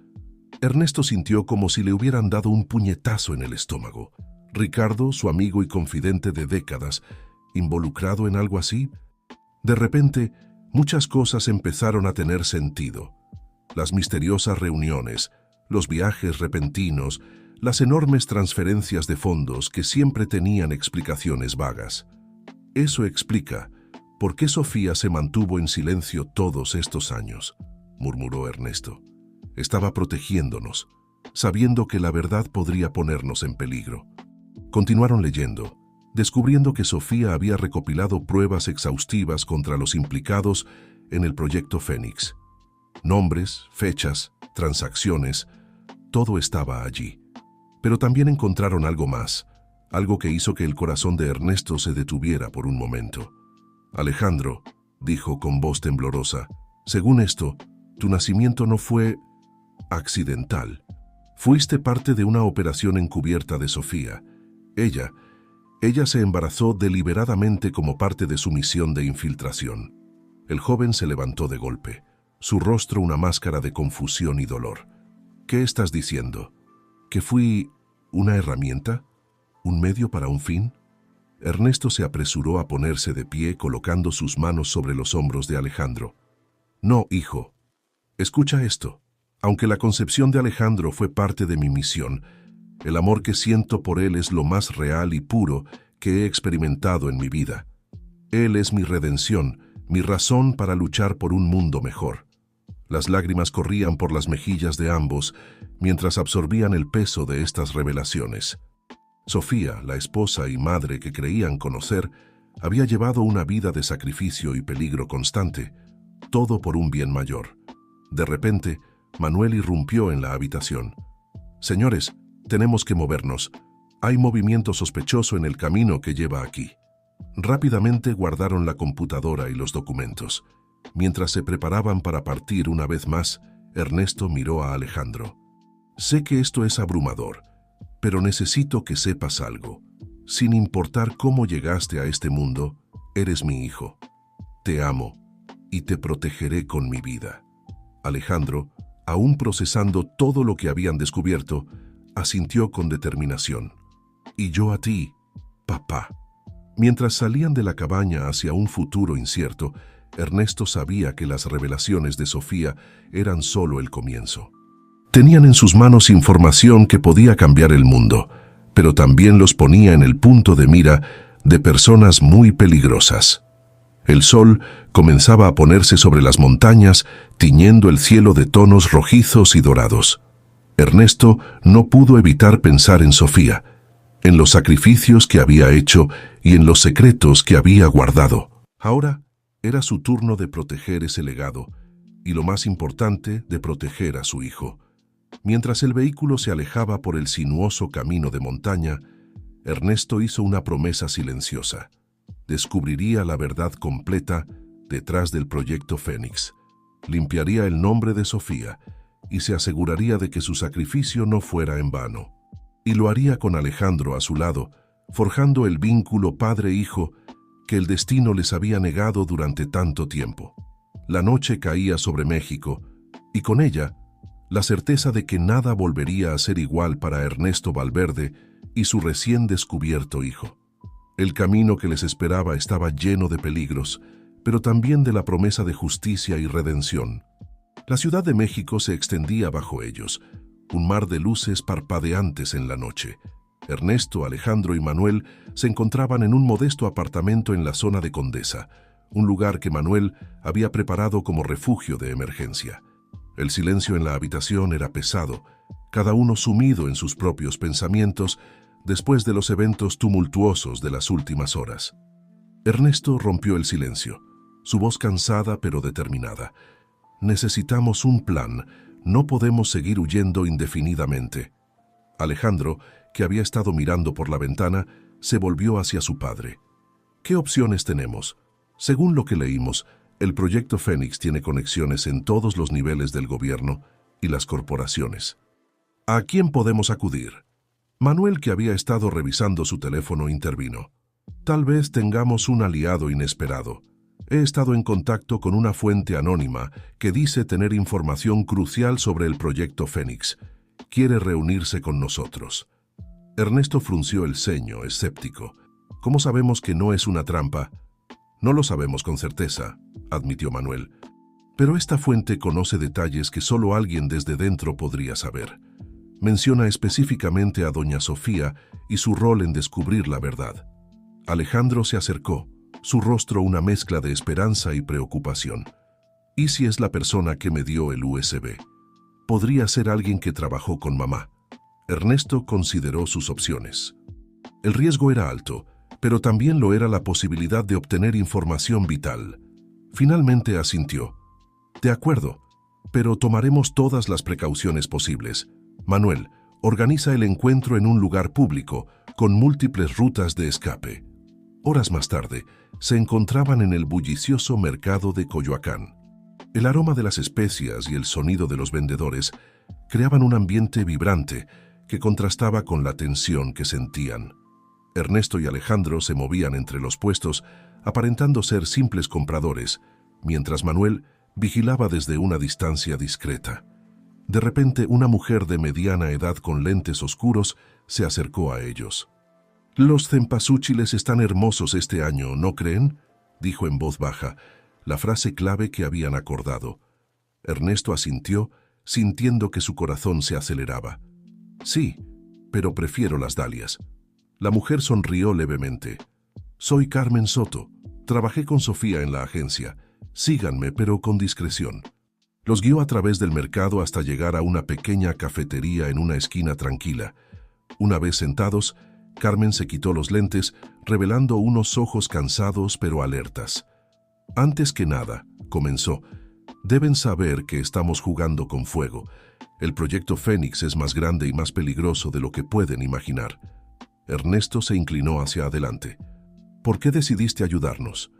Ernesto sintió como si le hubieran dado un puñetazo en el estómago. Ricardo, su amigo y confidente de décadas, ¿involucrado en algo así? De repente, muchas cosas empezaron a tener sentido. Las misteriosas reuniones, los viajes repentinos, las enormes transferencias de fondos que siempre tenían explicaciones vagas. Eso explica por qué Sofía se mantuvo en silencio todos estos años, murmuró Ernesto. Estaba protegiéndonos, sabiendo que la verdad podría ponernos en peligro. Continuaron leyendo, descubriendo que Sofía había recopilado pruebas exhaustivas contra los implicados en el proyecto Fénix. Nombres, fechas, transacciones, todo estaba allí. Pero también encontraron algo más, algo que hizo que el corazón de Ernesto se detuviera por un momento. Alejandro, dijo con voz temblorosa, según esto, tu nacimiento no fue accidental. Fuiste parte de una operación encubierta de Sofía. Ella se embarazó deliberadamente como parte de su misión de infiltración. El joven se levantó de golpe, su rostro una máscara de confusión y dolor. ¿Qué estás diciendo? ¿Que fui una herramienta? ¿Un medio para un fin? Ernesto se apresuró a ponerse de pie colocando sus manos sobre los hombros de Alejandro. No, hijo. Escucha esto. Aunque la concepción de Alejandro fue parte de mi misión, el amor que siento por él es lo más real y puro que he experimentado en mi vida. Él es mi redención, mi razón para luchar por un mundo mejor. Las lágrimas corrían por las mejillas de ambos mientras absorbían el peso de estas revelaciones. Sofía, la esposa y madre que creían conocer, había llevado una vida de sacrificio y peligro constante, todo por un bien mayor. De repente, Manuel irrumpió en la habitación. Señores, tenemos que movernos. Hay movimiento sospechoso en el camino que lleva aquí. Rápidamente guardaron la computadora y los documentos. Mientras se preparaban para partir una vez más, Ernesto miró a Alejandro. Sé que esto es abrumador, pero necesito que sepas algo. Sin importar cómo llegaste a este mundo, eres mi hijo. Te amo y te protegeré con mi vida. Alejandro, aún procesando todo lo que habían descubierto, asintió con determinación. Y yo a ti, papá. Mientras salían de la cabaña hacia un futuro incierto, Ernesto sabía que las revelaciones de Sofía eran solo el comienzo. Tenían en sus manos información que podía cambiar el mundo, pero también los ponía en el punto de mira de personas muy peligrosas. El sol comenzaba a ponerse sobre las montañas, tiñendo el cielo de tonos rojizos y dorados. Ernesto no pudo evitar pensar en Sofía, en los sacrificios que había hecho y en los secretos que había guardado. Ahora era su turno de proteger ese legado, y lo más importante, de proteger a su hijo. Mientras el vehículo se alejaba por el sinuoso camino de montaña, Ernesto hizo una promesa silenciosa. Descubriría la verdad completa detrás del proyecto Fénix. Limpiaría el nombre de Sofía y se aseguraría de que su sacrificio no fuera en vano. Y lo haría con Alejandro a su lado, forjando el vínculo padre-hijo que el destino les había negado durante tanto tiempo. La noche caía sobre México, y con ella, la certeza de que nada volvería a ser igual para Ernesto Valverde y su recién descubierto hijo. El camino que les esperaba estaba lleno de peligros, pero también de la promesa de justicia y redención. La Ciudad de México se extendía bajo ellos, un mar de luces parpadeantes en la noche. Ernesto, Alejandro y Manuel se encontraban en un modesto apartamento en la zona de Condesa, un lugar que Manuel había preparado como refugio de emergencia. El silencio en la habitación era pesado, cada uno sumido en sus propios pensamientos después de los eventos tumultuosos de las últimas horas. Ernesto rompió el silencio, su voz cansada pero determinada. Necesitamos un plan, no podemos seguir huyendo indefinidamente. Alejandro, que había estado mirando por la ventana, se volvió hacia su padre. ¿Qué opciones tenemos? Según lo que leímos, el proyecto Fénix tiene conexiones en todos los niveles del gobierno y las corporaciones. ¿A quién podemos acudir? Manuel, que había estado revisando su teléfono, intervino. Tal vez tengamos un aliado inesperado. He estado en contacto con una fuente anónima que dice tener información crucial sobre el proyecto Fénix. Quiere reunirse con nosotros. Ernesto frunció el ceño, escéptico. ¿Cómo sabemos que no es una trampa? No lo sabemos con certeza, admitió Manuel. Pero esta fuente conoce detalles que solo alguien desde dentro podría saber. Menciona específicamente a doña Sofía y su rol en descubrir la verdad. Alejandro se acercó, su rostro una mezcla de esperanza y preocupación. ¿Y si es la persona que me dio el USB? Podría ser alguien que trabajó con mamá. Ernesto consideró sus opciones. El riesgo era alto, pero también lo era la posibilidad de obtener información vital. Finalmente asintió. De acuerdo, pero tomaremos todas las precauciones posibles. Manuel, organiza el encuentro en un lugar público, con múltiples rutas de escape. Horas más tarde, se encontraban en el bullicioso mercado de Coyoacán. El aroma de las especias y el sonido de los vendedores creaban un ambiente vibrante que contrastaba con la tensión que sentían. Ernesto y Alejandro se movían entre los puestos, aparentando ser simples compradores, mientras Manuel vigilaba desde una distancia discreta. De repente, una mujer de mediana edad con lentes oscuros se acercó a ellos. «Los cempasúchiles están hermosos este año, ¿no creen?», dijo en voz baja, la frase clave que habían acordado. Ernesto asintió, sintiendo que su corazón se aceleraba. «Sí, pero prefiero las dalias». La mujer sonrió levemente. «Soy Carmen Soto. Trabajé con Sofía en la agencia. Síganme, pero con discreción». Los guió a través del mercado hasta llegar a una pequeña cafetería en una esquina tranquila. Una vez sentados, Carmen se quitó los lentes, revelando unos ojos cansados pero alertas. «Antes que nada», comenzó, «deben saber que estamos jugando con fuego. El proyecto Fénix es más grande y más peligroso de lo que pueden imaginar». Ernesto se inclinó hacia adelante. «¿Por qué decidiste ayudarnos?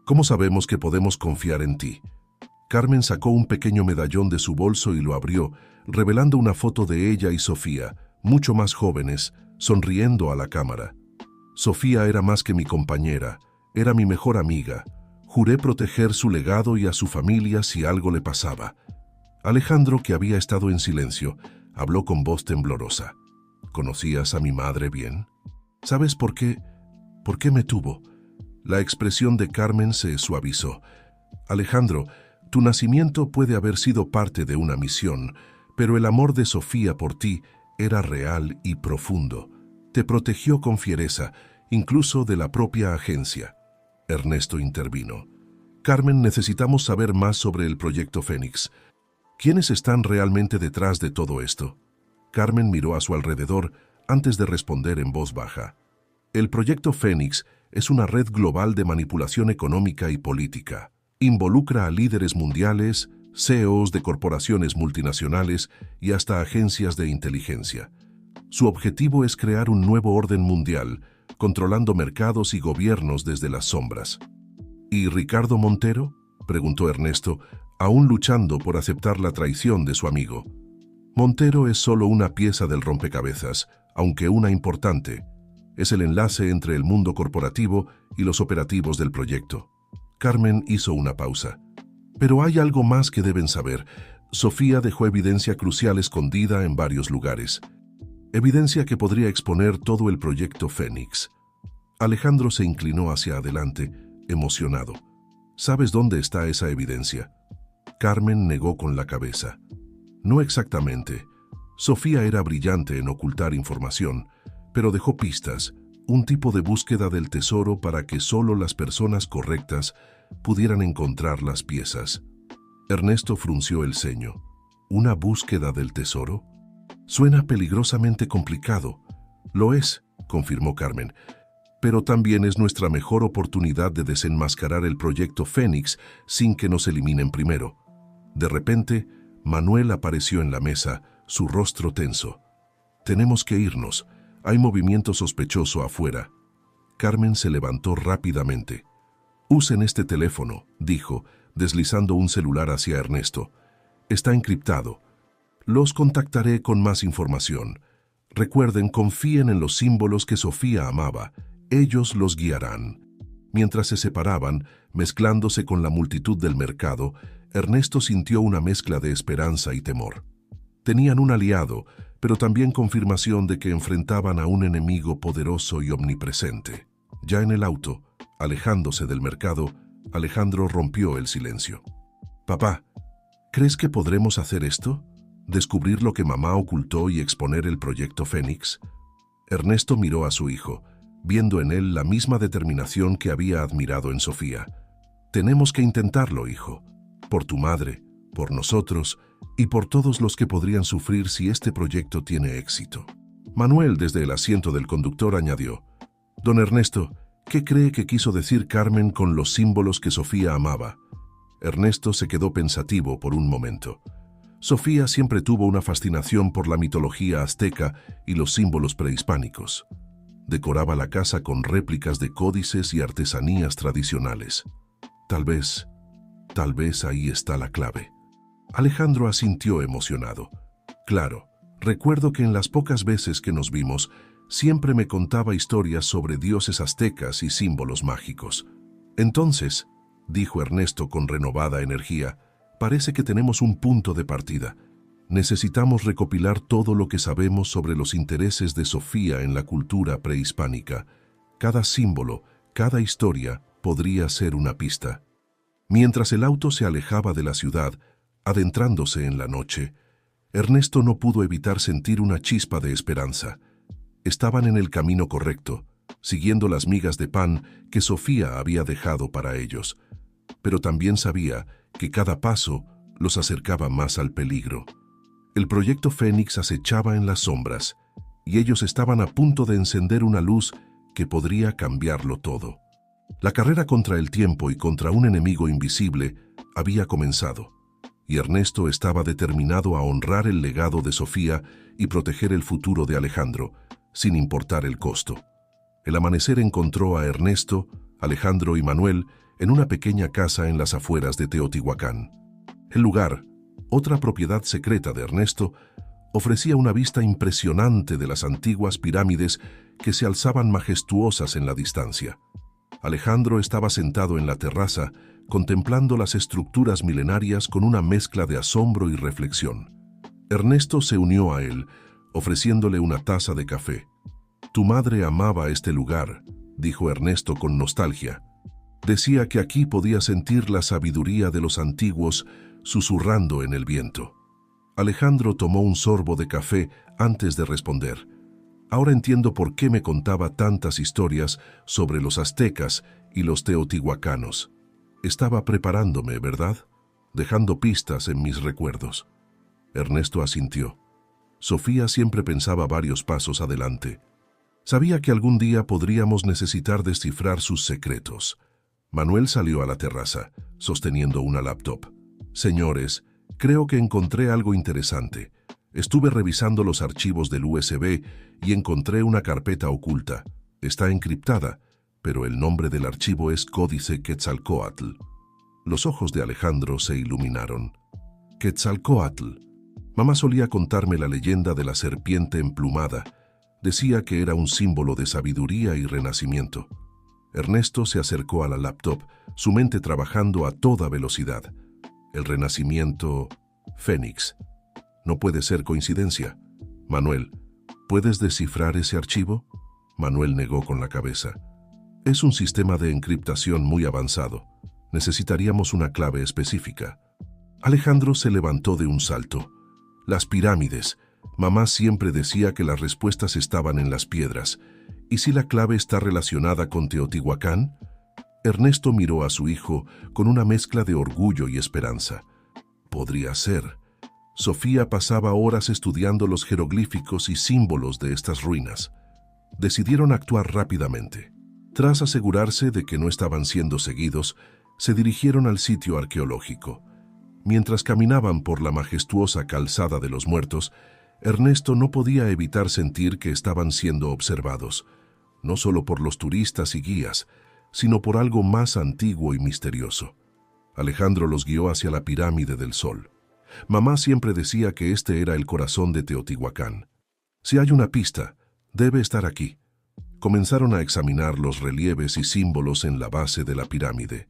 ¿Cómo sabemos que podemos confiar en ti?». Carmen sacó un pequeño medallón de su bolso y lo abrió, revelando una foto de ella y Sofía, mucho más jóvenes, sonriendo a la cámara. «Sofía era más que mi compañera, era mi mejor amiga. Juré proteger su legado y a su familia si algo le pasaba». Alejandro, que había estado en silencio, habló con voz temblorosa. «¿Conocías a mi madre bien? ¿Sabes por qué? ¿Por qué me tuvo?». La expresión de Carmen se suavizó. «Alejandro, tu nacimiento puede haber sido parte de una misión, pero el amor de Sofía por ti era real y profundo. Te protegió con fiereza, incluso de la propia agencia». Ernesto intervino. «Carmen, necesitamos saber más sobre el proyecto Fénix. ¿Quiénes están realmente detrás de todo esto?». Carmen miró a su alrededor antes de responder en voz baja. «El proyecto Fénix es una red global de manipulación económica y política. Involucra a líderes mundiales, CEOs de corporaciones multinacionales y hasta agencias de inteligencia. Su objetivo es crear un nuevo orden mundial, controlando mercados y gobiernos desde las sombras». «¿Y Ricardo Montero?», preguntó Ernesto, aún luchando por aceptar la traición de su amigo. «Montero es solo una pieza del rompecabezas, aunque una importante. Es el enlace entre el mundo corporativo y los operativos del proyecto». Carmen hizo una pausa. «Pero hay algo más que deben saber. Sofía dejó evidencia crucial escondida en varios lugares. Evidencia que podría exponer todo el proyecto Fénix». Alejandro se inclinó hacia adelante, emocionado. «¿Sabes dónde está esa evidencia?». Carmen negó con la cabeza. «No exactamente. Sofía era brillante en ocultar información, pero dejó pistas, un tipo de búsqueda del tesoro para que solo las personas correctas pudieran encontrar las piezas». Ernesto frunció el ceño. «¿Una búsqueda del tesoro? Suena peligrosamente complicado». «Lo es», confirmó Carmen, «pero también es nuestra mejor oportunidad de desenmascarar el proyecto Fénix sin que nos eliminen primero». De repente, Manuel apareció en la mesa, su rostro tenso. «Tenemos que irnos. Hay movimiento sospechoso afuera». Carmen se levantó rápidamente. «Usen este teléfono», dijo, deslizando un celular hacia Ernesto. «Está encriptado. Los contactaré con más información. Recuerden, confíen en los símbolos que Sofía amaba. Ellos los guiarán. Mientras se separaban, mezclándose con la multitud del mercado, Ernesto sintió una mezcla de esperanza y temor. Tenían un aliado, pero también confirmación de que enfrentaban a un enemigo poderoso y omnipresente. Ya en el auto, alejándose del mercado, Alejandro rompió el silencio. «Papá, ¿crees que podremos hacer esto? ¿Descubrir lo que mamá ocultó y exponer el proyecto Fénix?» Ernesto miró a su hijo, viendo en él la misma determinación que había admirado en Sofía. «Tenemos que intentarlo, hijo, por tu madre, por nosotros y por todos los que podrían sufrir si este proyecto tiene éxito». Manuel, desde el asiento del conductor, añadió: «Don Ernesto, ¿qué cree que quiso decir Carmen con los símbolos que Sofía amaba?» Ernesto se quedó pensativo por un momento. Sofía siempre tuvo una fascinación por la mitología azteca y los símbolos prehispánicos. Decoraba la casa con réplicas de códices y artesanías tradicionales. Tal vez ahí está la clave. Alejandro asintió emocionado. «Claro, recuerdo que en las pocas veces que nos vimos, siempre me contaba historias sobre dioses aztecas y símbolos mágicos. Entonces», dijo Ernesto con renovada energía, «parece que tenemos un punto de partida. Necesitamos recopilar todo lo que sabemos sobre los intereses de Sofía en la cultura prehispánica. Cada símbolo, cada historia podría ser una pista». Mientras el auto se alejaba de la ciudad, adentrándose en la noche, Ernesto no pudo evitar sentir una chispa de esperanza. Estaban en el camino correcto, siguiendo las migas de pan que Sofía había dejado para ellos, pero también sabía que cada paso los acercaba más al peligro. El proyecto Fénix acechaba en las sombras, y ellos estaban a punto de encender una luz que podría cambiarlo todo. La carrera contra el tiempo y contra un enemigo invisible había comenzado, y Ernesto estaba determinado a honrar el legado de Sofía y proteger el futuro de Alejandro, sin importar el costo. El amanecer encontró a Ernesto, Alejandro y Manuel en una pequeña casa en las afueras de Teotihuacán. El lugar, otra propiedad secreta de Ernesto, ofrecía una vista impresionante de las antiguas pirámides que se alzaban majestuosas en la distancia. Alejandro estaba sentado en la terraza, contemplando las estructuras milenarias con una mezcla de asombro y reflexión. Ernesto se unió a él, ofreciéndole una taza de café. «Tu madre amaba este lugar», dijo Ernesto con nostalgia. «Decía que aquí podía sentir la sabiduría de los antiguos susurrando en el viento». Alejandro tomó un sorbo de café antes de responder. «Ahora entiendo por qué me contaba tantas historias sobre los aztecas y los teotihuacanos. Estaba preparándome, ¿verdad? Dejando pistas en mis recuerdos». Ernesto asintió. Sofía siempre pensaba varios pasos adelante. Sabía que algún día podríamos necesitar descifrar sus secretos. Manuel salió a la terraza, sosteniendo una laptop. «Señores, creo que encontré algo interesante. Estuve revisando los archivos del USB y encontré una carpeta oculta. Está encriptada, pero el nombre del archivo es Códice Quetzalcóatl». Los ojos de Alejandro se iluminaron. «Quetzalcóatl. Mamá solía contarme la leyenda de la serpiente emplumada. Decía que era un símbolo de sabiduría y renacimiento». Ernesto se acercó a la laptop, su mente trabajando a toda velocidad. «El renacimiento... Fénix. No puede ser coincidencia. Manuel, ¿puedes descifrar ese archivo?». Manuel negó con la cabeza. «Es un sistema de encriptación muy avanzado. Necesitaríamos una clave específica». Alejandro se levantó de un salto. «Las pirámides. Mamá siempre decía que las respuestas estaban en las piedras. ¿Y si la clave está relacionada con Teotihuacán?». Ernesto miró a su hijo con una mezcla de orgullo y esperanza. Podría ser. Sofía pasaba horas estudiando los jeroglíficos y símbolos de estas ruinas. Decidieron actuar rápidamente. Tras asegurarse de que no estaban siendo seguidos, se dirigieron al sitio arqueológico. Mientras caminaban por la majestuosa calzada de los muertos, Ernesto no podía evitar sentir que estaban siendo observados, no solo por los turistas y guías, sino por algo más antiguo y misterioso. Alejandro los guió hacia la pirámide del Sol. Mamá siempre decía que este era el corazón de Teotihuacán. «Si hay una pista, debe estar aquí». Comenzaron a examinar los relieves y símbolos en la base de la pirámide.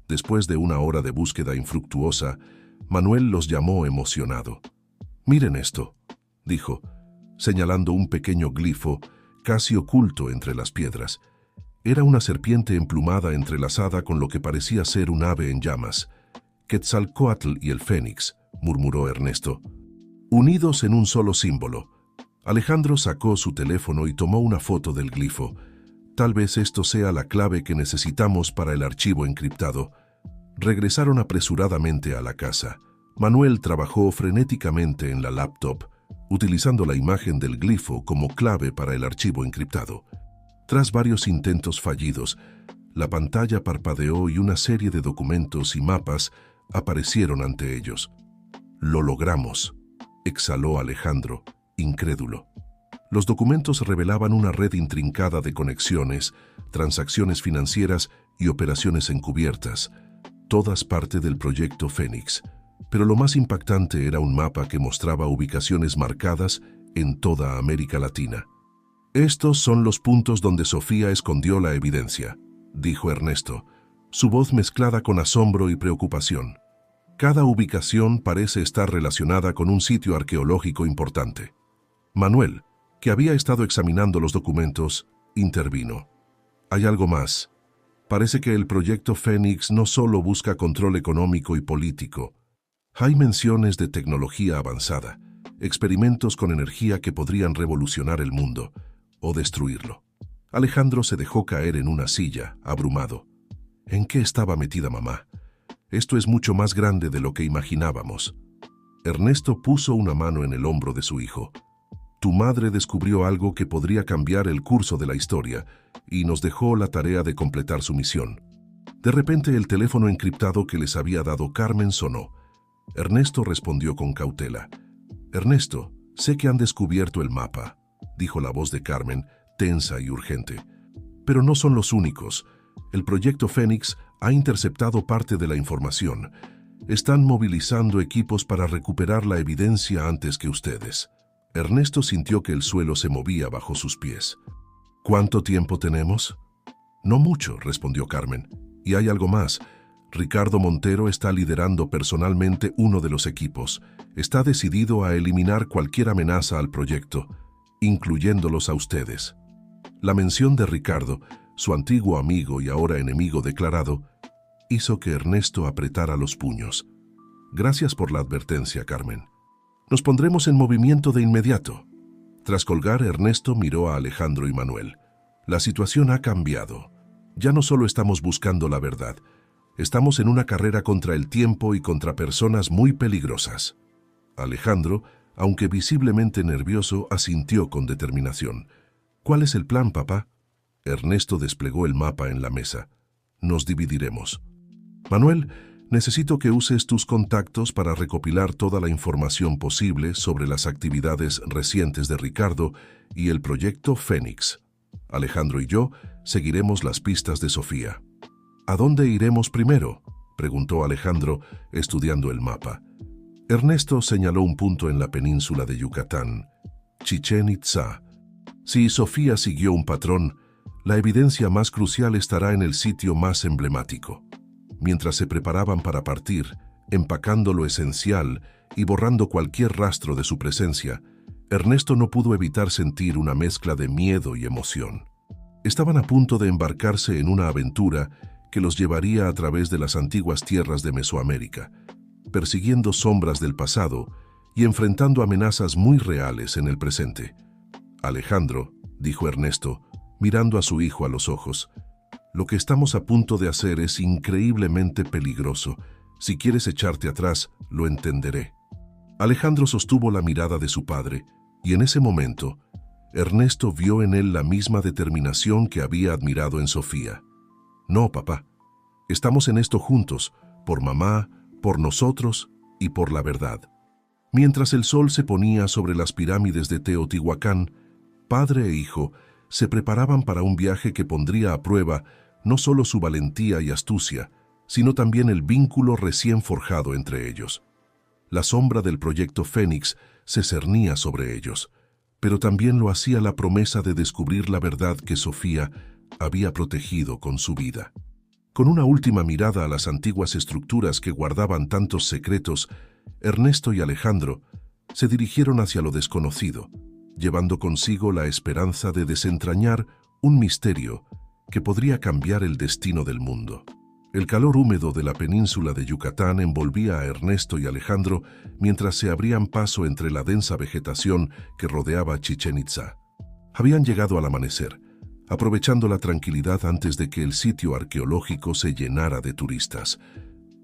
Después de una hora de búsqueda infructuosa, Manuel los llamó emocionado. «Miren esto», dijo, señalando un pequeño glifo casi oculto entre las piedras. Era una serpiente emplumada entrelazada con lo que parecía ser un ave en llamas. «Quetzalcóatl y el Fénix», murmuró Ernesto, unidos en un solo símbolo. Alejandro sacó su teléfono y tomó una foto del glifo. «Tal vez esto sea la clave que necesitamos para el archivo encriptado». Regresaron apresuradamente a la casa. Manuel trabajó frenéticamente en la laptop, utilizando la imagen del glifo como clave para el archivo encriptado. Tras varios intentos fallidos, la pantalla parpadeó y una serie de documentos y mapas aparecieron ante ellos. «Lo logramos», exhaló Alejandro, incrédulo. Los documentos revelaban una red intrincada de conexiones, transacciones financieras y operaciones encubiertas, todas parte del proyecto Fénix. Pero lo más impactante era un mapa que mostraba ubicaciones marcadas en toda América Latina. «Estos son los puntos donde Sofía escondió la evidencia», dijo Ernesto, su voz mezclada con asombro y preocupación. «Cada ubicación parece estar relacionada con un sitio arqueológico importante». Manuel, que había estado examinando los documentos, intervino. «Hay algo más. Parece que el proyecto Fénix no solo busca control económico y político. Hay menciones de tecnología avanzada, experimentos con energía que podrían revolucionar el mundo o destruirlo». Alejandro se dejó caer en una silla, abrumado. ¿En qué estaba metida mamá? Esto es mucho más grande de lo que imaginábamos. Ernesto puso una mano en el hombro de su hijo. «Tu madre descubrió algo que podría cambiar el curso de la historia y nos dejó la tarea de completar su misión». De repente el teléfono encriptado que les había dado Carmen sonó. Ernesto respondió con cautela. «Ernesto, sé que han descubierto el mapa», dijo la voz de Carmen, tensa y urgente. «Pero no son los únicos. El proyecto Fénix ha interceptado parte de la información. Están movilizando equipos para recuperar la evidencia antes que ustedes». Ernesto sintió que el suelo se movía bajo sus pies. «¿Cuánto tiempo tenemos?» «No mucho», respondió Carmen. «Y hay algo más. Ricardo Montero está liderando personalmente uno de los equipos. Está decidido a eliminar cualquier amenaza al proyecto, incluyéndolos a ustedes». La mención de Ricardo, su antiguo amigo y ahora enemigo declarado, hizo que Ernesto apretara los puños. «Gracias por la advertencia, Carmen. Nos pondremos en movimiento de inmediato». Tras colgar, Ernesto miró a Alejandro y Manuel. «La situación ha cambiado. Ya no solo estamos buscando la verdad, estamos en una carrera contra el tiempo y contra personas muy peligrosas». Alejandro, aunque visiblemente nervioso, asintió con determinación. «¿Cuál es el plan, papá?» Ernesto desplegó el mapa en la mesa. «Nos dividiremos. Manuel, necesito que uses tus contactos para recopilar toda la información posible sobre las actividades recientes de Ricardo y el proyecto Fénix. Alejandro y yo seguiremos las pistas de Sofía». «¿A dónde iremos primero?», preguntó Alejandro, estudiando el mapa. Ernesto señaló un punto en la península de Yucatán, Chichén Itzá. Si Sofía siguió un patrón, la evidencia más crucial estará en el sitio más emblemático. Mientras se preparaban para partir, empacando lo esencial y borrando cualquier rastro de su presencia, Ernesto no pudo evitar sentir una mezcla de miedo y emoción. Estaban a punto de embarcarse en una aventura que los llevaría a través de las antiguas tierras de Mesoamérica, persiguiendo sombras del pasado y enfrentando amenazas muy reales en el presente. «Alejandro», dijo Ernesto, mirando a su hijo a los ojos, «lo que estamos a punto de hacer es increíblemente peligroso. Si quieres echarte atrás, lo entenderé». Alejandro sostuvo la mirada de su padre, y en ese momento, Ernesto vio en él la misma determinación que había admirado en Sofía. «No, papá. Estamos en esto juntos, por mamá, por nosotros y por la verdad». Mientras el sol se ponía sobre las pirámides de Teotihuacán, padre e hijo se preparaban para un viaje que pondría a prueba no solo su valentía y astucia, sino también el vínculo recién forjado entre ellos. La sombra del proyecto Fénix se cernía sobre ellos, pero también lo hacía la promesa de descubrir la verdad que Sofía había protegido con su vida. Con una última mirada a las antiguas estructuras que guardaban tantos secretos, Ernesto y Alejandro se dirigieron hacia lo desconocido, llevando consigo la esperanza de desentrañar un misterio que podría cambiar el destino del mundo. El calor húmedo de la península de Yucatán envolvía a Ernesto y Alejandro mientras se abrían paso entre la densa vegetación que rodeaba Chichén Itzá. Habían llegado al amanecer, aprovechando la tranquilidad antes de que el sitio arqueológico se llenara de turistas.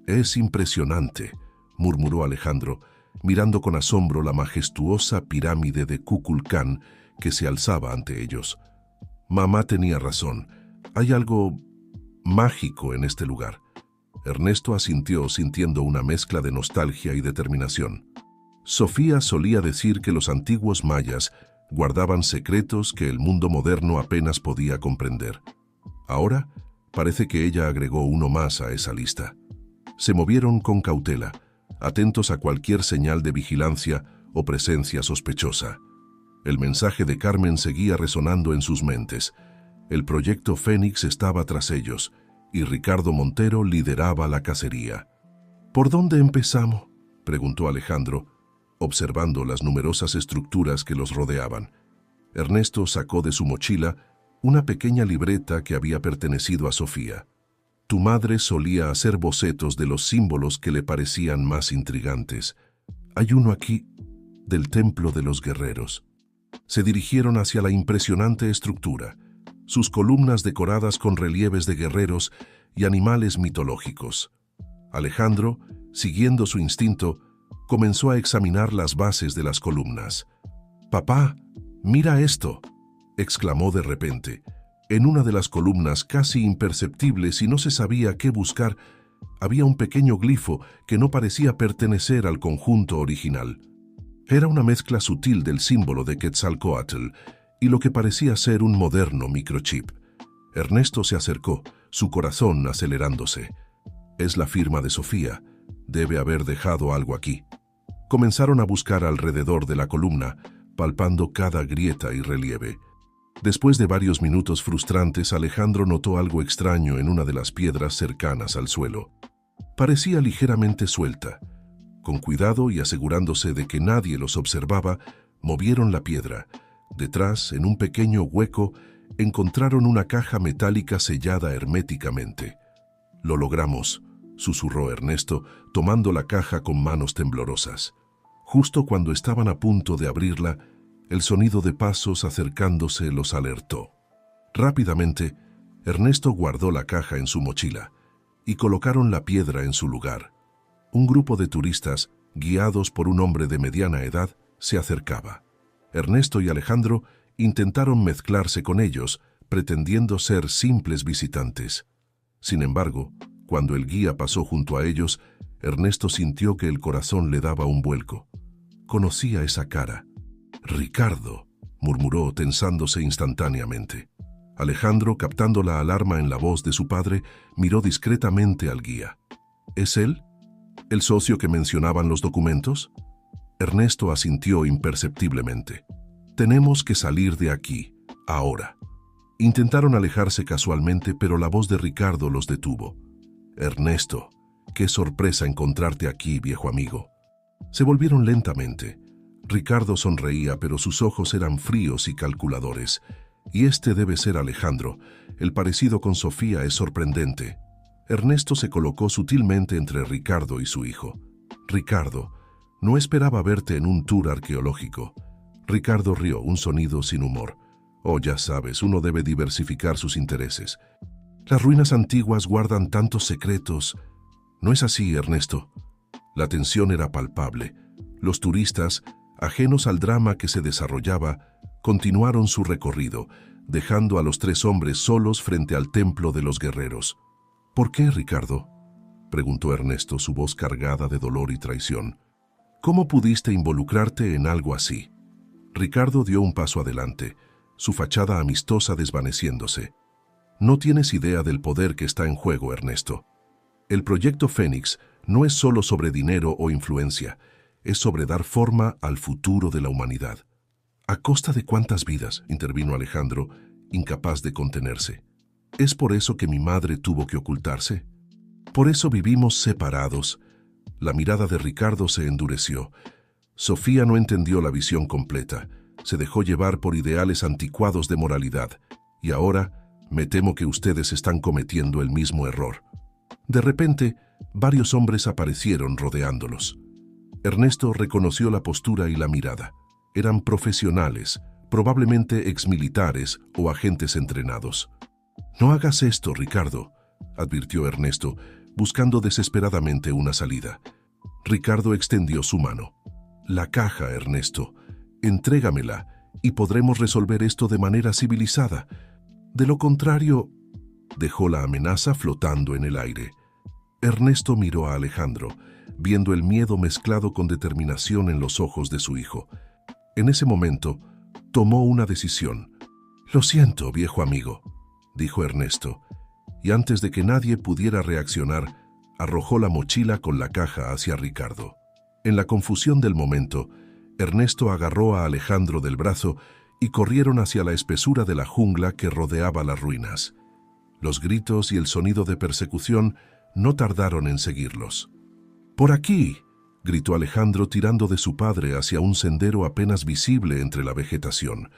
«Es impresionante», murmuró Alejandro, mirando con asombro la majestuosa pirámide de Kukulcán que se alzaba ante ellos. Mamá tenía razón. Hay algo mágico en este lugar. Ernesto asintió sintiendo una mezcla de nostalgia y determinación. Sofía solía decir que los antiguos mayas guardaban secretos que el mundo moderno apenas podía comprender. Ahora parece que ella agregó uno más a esa lista. Se movieron con cautela, atentos a cualquier señal de vigilancia o presencia sospechosa. El mensaje de Carmen seguía resonando en sus mentes. El proyecto Fénix estaba tras ellos, y Ricardo Montero lideraba la cacería. «¿Por dónde empezamos?», preguntó Alejandro, observando las numerosas estructuras que los rodeaban. Ernesto sacó de su mochila una pequeña libreta que había pertenecido a Sofía. «Tu madre solía hacer bocetos de los símbolos que le parecían más intrigantes. Hay uno aquí, del Templo de los Guerreros». Se dirigieron hacia la impresionante estructura, sus columnas decoradas con relieves de guerreros y animales mitológicos. Alejandro, siguiendo su instinto, comenzó a examinar las bases de las columnas. «Papá, mira esto», exclamó de repente. En una de las columnas, casi imperceptibles y no se sabía qué buscar, había un pequeño glifo que no parecía pertenecer al conjunto original. Era una mezcla sutil del símbolo de Quetzalcóatl y lo que parecía ser un moderno microchip. Ernesto se acercó, su corazón acelerándose. «Es la firma de Sofía. Debe haber dejado algo aquí». Comenzaron a buscar alrededor de la columna, palpando cada grieta y relieve. Después de varios minutos frustrantes, Alejandro notó algo extraño en una de las piedras cercanas al suelo. Parecía ligeramente suelta. Con cuidado y asegurándose de que nadie los observaba, movieron la piedra. Detrás, en un pequeño hueco, encontraron una caja metálica sellada herméticamente. «Lo logramos», susurró Ernesto, tomando la caja con manos temblorosas. Justo cuando estaban a punto de abrirla, el sonido de pasos acercándose los alertó. Rápidamente, Ernesto guardó la caja en su mochila y colocaron la piedra en su lugar. Un grupo de turistas, guiados por un hombre de mediana edad, se acercaba. Ernesto y Alejandro intentaron mezclarse con ellos, pretendiendo ser simples visitantes. Sin embargo, cuando el guía pasó junto a ellos, Ernesto sintió que el corazón le daba un vuelco. Conocía esa cara. «Ricardo», murmuró, tensándose instantáneamente. Alejandro, captando la alarma en la voz de su padre, miró discretamente al guía. «¿Es él? ¿El socio que mencionaban los documentos?». Ernesto asintió imperceptiblemente. «Tenemos que salir de aquí, ahora». Intentaron alejarse casualmente, pero la voz de Ricardo los detuvo. «Ernesto, qué sorpresa encontrarte aquí, viejo amigo». Se volvieron lentamente. Ricardo sonreía, pero sus ojos eran fríos y calculadores. «Y este debe ser Alejandro. El parecido con Sofía es sorprendente». Ernesto se colocó sutilmente entre Ricardo y su hijo. «Ricardo, no esperaba verte en un tour arqueológico». Ricardo rió, un sonido sin humor. «Oh, ya sabes, uno debe diversificar sus intereses. Las ruinas antiguas guardan tantos secretos». «No es así, Ernesto». La tensión era palpable. Los turistas, ajenos al drama que se desarrollaba, continuaron su recorrido, dejando a los tres hombres solos frente al templo de los guerreros. «¿Por qué, Ricardo?», preguntó Ernesto, su voz cargada de dolor y traición. «¿Cómo pudiste involucrarte en algo así?». Ricardo dio un paso adelante, su fachada amistosa desvaneciéndose. «No tienes idea del poder que está en juego, Ernesto. El proyecto Fénix no es solo sobre dinero o influencia, es sobre dar forma al futuro de la humanidad. ¿A costa de cuántas vidas?, intervino Alejandro, incapaz de contenerse. ¿Es por eso que mi madre tuvo que ocultarse? Por eso vivimos separados. La mirada de Ricardo se endureció. Sofía no entendió la visión completa. Se dejó llevar por ideales anticuados de moralidad. Y ahora me temo que ustedes están cometiendo el mismo error. De repente, varios hombres aparecieron rodeándolos. Ernesto reconoció la postura y la mirada. Eran profesionales, probablemente exmilitares o agentes entrenados. «No hagas esto, Ricardo», advirtió Ernesto, buscando desesperadamente una salida. Ricardo extendió su mano. «La caja, Ernesto. Entrégamela y podremos resolver esto de manera civilizada. De lo contrario...» Dejó la amenaza flotando en el aire. Ernesto miró a Alejandro, viendo el miedo mezclado con determinación en los ojos de su hijo. En ese momento, tomó una decisión. «Lo siento, viejo amigo», dijo Ernesto, y antes de que nadie pudiera reaccionar, arrojó la mochila con la caja hacia Ricardo. En la confusión del momento, Ernesto agarró a Alejandro del brazo y corrieron hacia la espesura de la jungla que rodeaba las ruinas. Los gritos y el sonido de persecución no tardaron en seguirlos. «¡Por aquí!», gritó Alejandro tirando de su padre hacia un sendero apenas visible entre la vegetación.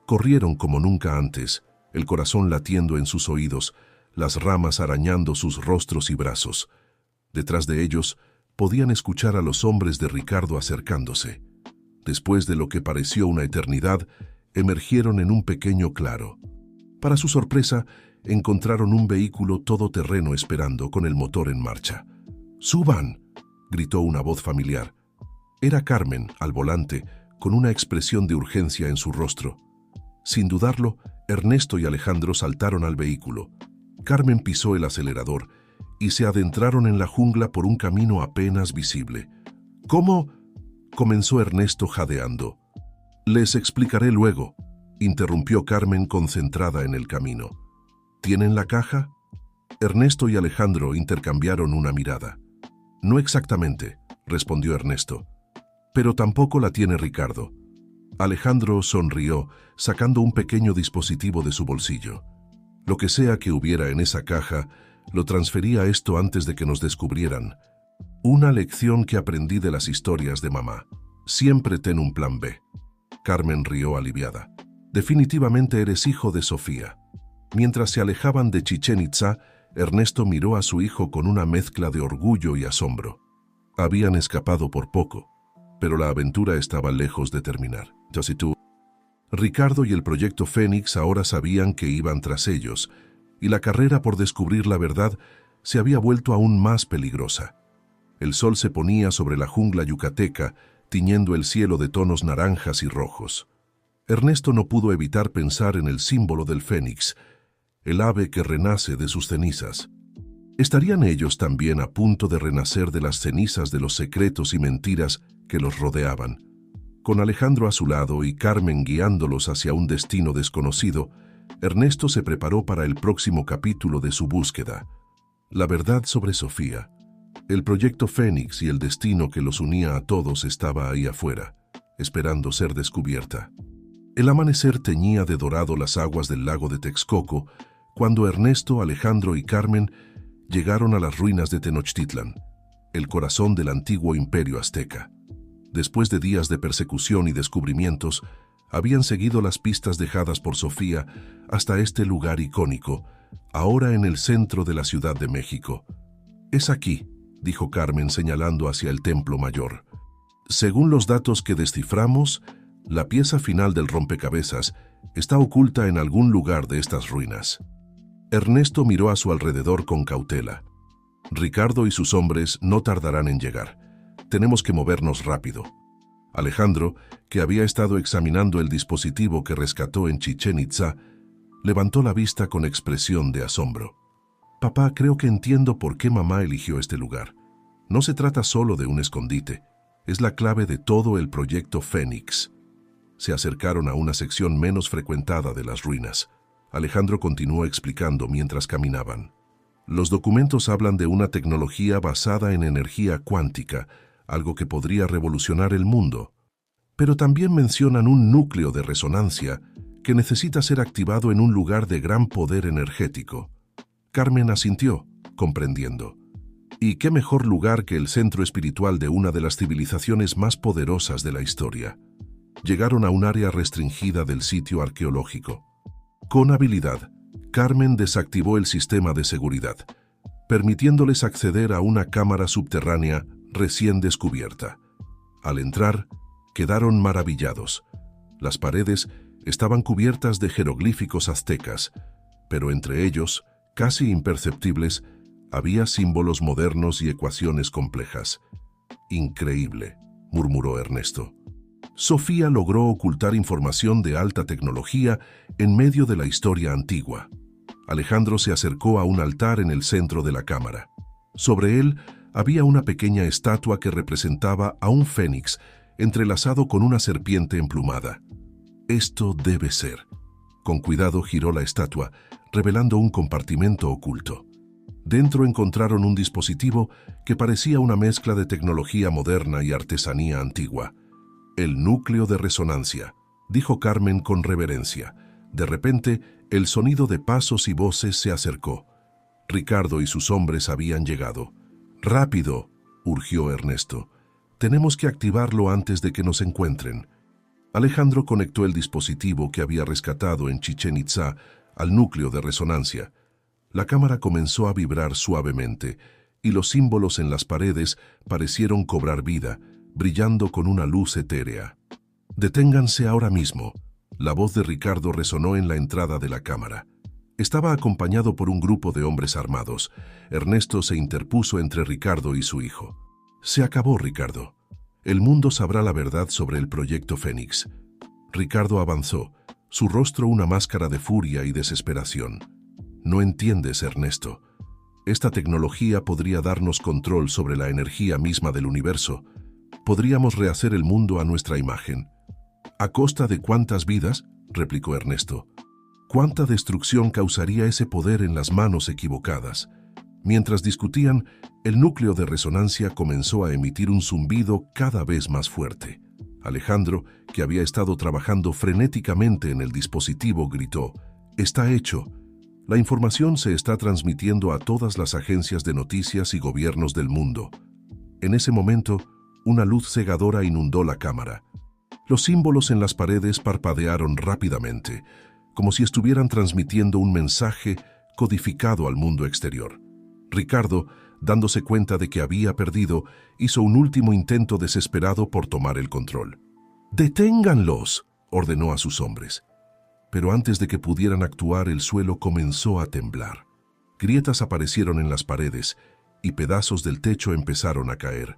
Corrieron como nunca antes, el corazón latiendo en sus oídos, las ramas arañando sus rostros y brazos. Detrás de ellos podían escuchar a los hombres de Ricardo acercándose. Después de lo que pareció una eternidad, emergieron en un pequeño claro. Para su sorpresa, encontraron un vehículo todoterreno esperando con el motor en marcha. «¡Suban!», gritó una voz familiar. Era Carmen, al volante, con una expresión de urgencia en su rostro. Sin dudarlo, Ernesto y Alejandro saltaron al vehículo. Carmen pisó el acelerador y se adentraron en la jungla por un camino apenas visible. «¿Cómo?», comenzó Ernesto jadeando. «Les explicaré luego», interrumpió Carmen concentrada en el camino. «¿Tienen la caja?». Ernesto y Alejandro intercambiaron una mirada. «No exactamente», respondió Ernesto. «Pero tampoco la tiene Ricardo». Alejandro sonrió, sacando un pequeño dispositivo de su bolsillo. Lo que sea que hubiera en esa caja, lo transfería a esto antes de que nos descubrieran. Una lección que aprendí de las historias de mamá. Siempre ten un plan B. Carmen rió aliviada. Definitivamente eres hijo de Sofía. Mientras se alejaban de Chichén Itzá, Ernesto miró a su hijo con una mezcla de orgullo y asombro. Habían escapado por poco, pero la aventura estaba lejos de terminar. Ricardo y el proyecto Fénix ahora sabían que iban tras ellos, y la carrera por descubrir la verdad se había vuelto aún más peligrosa. El sol se ponía sobre la jungla yucateca, tiñendo el cielo de tonos naranjas y rojos. Ernesto no pudo evitar pensar en el símbolo del fénix, el ave que renace de sus cenizas. ¿Estarían ellos también a punto de renacer de las cenizas de los secretos y mentiras que los rodeaban? Con Alejandro a su lado y Carmen guiándolos hacia un destino desconocido, Ernesto se preparó para el próximo capítulo de su búsqueda. La verdad sobre Sofía. El proyecto Fénix y el destino que los unía a todos estaba ahí afuera, esperando ser descubierta. El amanecer teñía de dorado las aguas del lago de Texcoco cuando Ernesto, Alejandro y Carmen llegaron a las ruinas de Tenochtitlan, el corazón del antiguo imperio azteca. Después de días de persecución y descubrimientos, habían seguido las pistas dejadas por Sofía hasta este lugar icónico, ahora en el centro de la Ciudad de México. «Es aquí», dijo Carmen señalando hacia el templo mayor. «Según los datos que desciframos, la pieza final del rompecabezas está oculta en algún lugar de estas ruinas». Ernesto miró a su alrededor con cautela. «Ricardo y sus hombres no tardarán en llegar. Tenemos que movernos rápido». Alejandro, que había estado examinando el dispositivo que rescató en Chichén Itzá, levantó la vista con expresión de asombro. «Papá, creo que entiendo por qué mamá eligió este lugar. No se trata solo de un escondite, es la clave de todo el proyecto Fénix». Se acercaron a una sección menos frecuentada de las ruinas. Alejandro continuó explicando mientras caminaban. «Los documentos hablan de una tecnología basada en energía cuántica, algo que podría revolucionar el mundo». Pero también mencionan un núcleo de resonancia que necesita ser activado en un lugar de gran poder energético. Carmen asintió, comprendiendo. ¿Y qué mejor lugar que el centro espiritual de una de las civilizaciones más poderosas de la historia? Llegaron a un área restringida del sitio arqueológico. Con habilidad, Carmen desactivó el sistema de seguridad, permitiéndoles acceder a una cámara subterránea recién descubierta. Al entrar, quedaron maravillados. Las paredes estaban cubiertas de jeroglíficos aztecas, pero entre ellos, casi imperceptibles, había símbolos modernos y ecuaciones complejas. «Increíble», murmuró Ernesto. Sofía logró ocultar información de alta tecnología en medio de la historia antigua. Alejandro se acercó a un altar en el centro de la cámara. Sobre él había una pequeña estatua que representaba a un fénix entrelazado con una serpiente emplumada. Esto debe ser. Con cuidado giró la estatua, revelando un compartimento oculto. Dentro encontraron un dispositivo que parecía una mezcla de tecnología moderna y artesanía antigua. «El núcleo de resonancia», dijo Carmen con reverencia. De repente, el sonido de pasos y voces se acercó. Ricardo y sus hombres habían llegado. «Rápido», urgió Ernesto. «Tenemos que activarlo antes de que nos encuentren». Alejandro conectó el dispositivo que había rescatado en Chichén Itzá al núcleo de resonancia. La cámara comenzó a vibrar suavemente y los símbolos en las paredes parecieron cobrar vida, brillando con una luz etérea. «Deténganse ahora mismo». La voz de Ricardo resonó en la entrada de la cámara. Estaba acompañado por un grupo de hombres armados. Ernesto se interpuso entre Ricardo y su hijo. «Se acabó, Ricardo. El mundo sabrá la verdad sobre el proyecto Fénix». Ricardo avanzó, su rostro una máscara de furia y desesperación. «No entiendes, Ernesto. Esta tecnología podría darnos control sobre la energía misma del universo. Podríamos rehacer el mundo a nuestra imagen». «¿A costa de cuántas vidas?», replicó Ernesto. «¿Cuánta destrucción causaría ese poder en las manos equivocadas?». Mientras discutían, el núcleo de resonancia comenzó a emitir un zumbido cada vez más fuerte. Alejandro, que había estado trabajando frenéticamente en el dispositivo, gritó: «Está hecho. La información se está transmitiendo a todas las agencias de noticias y gobiernos del mundo». En ese momento, una luz cegadora inundó la cámara. Los símbolos en las paredes parpadearon rápidamente, como si estuvieran transmitiendo un mensaje codificado al mundo exterior. Ricardo, dándose cuenta de que había perdido, hizo un último intento desesperado por tomar el control. «¡Deténganlos!», ordenó a sus hombres. Pero antes de que pudieran actuar, el suelo comenzó a temblar. Grietas aparecieron en las paredes y pedazos del techo empezaron a caer.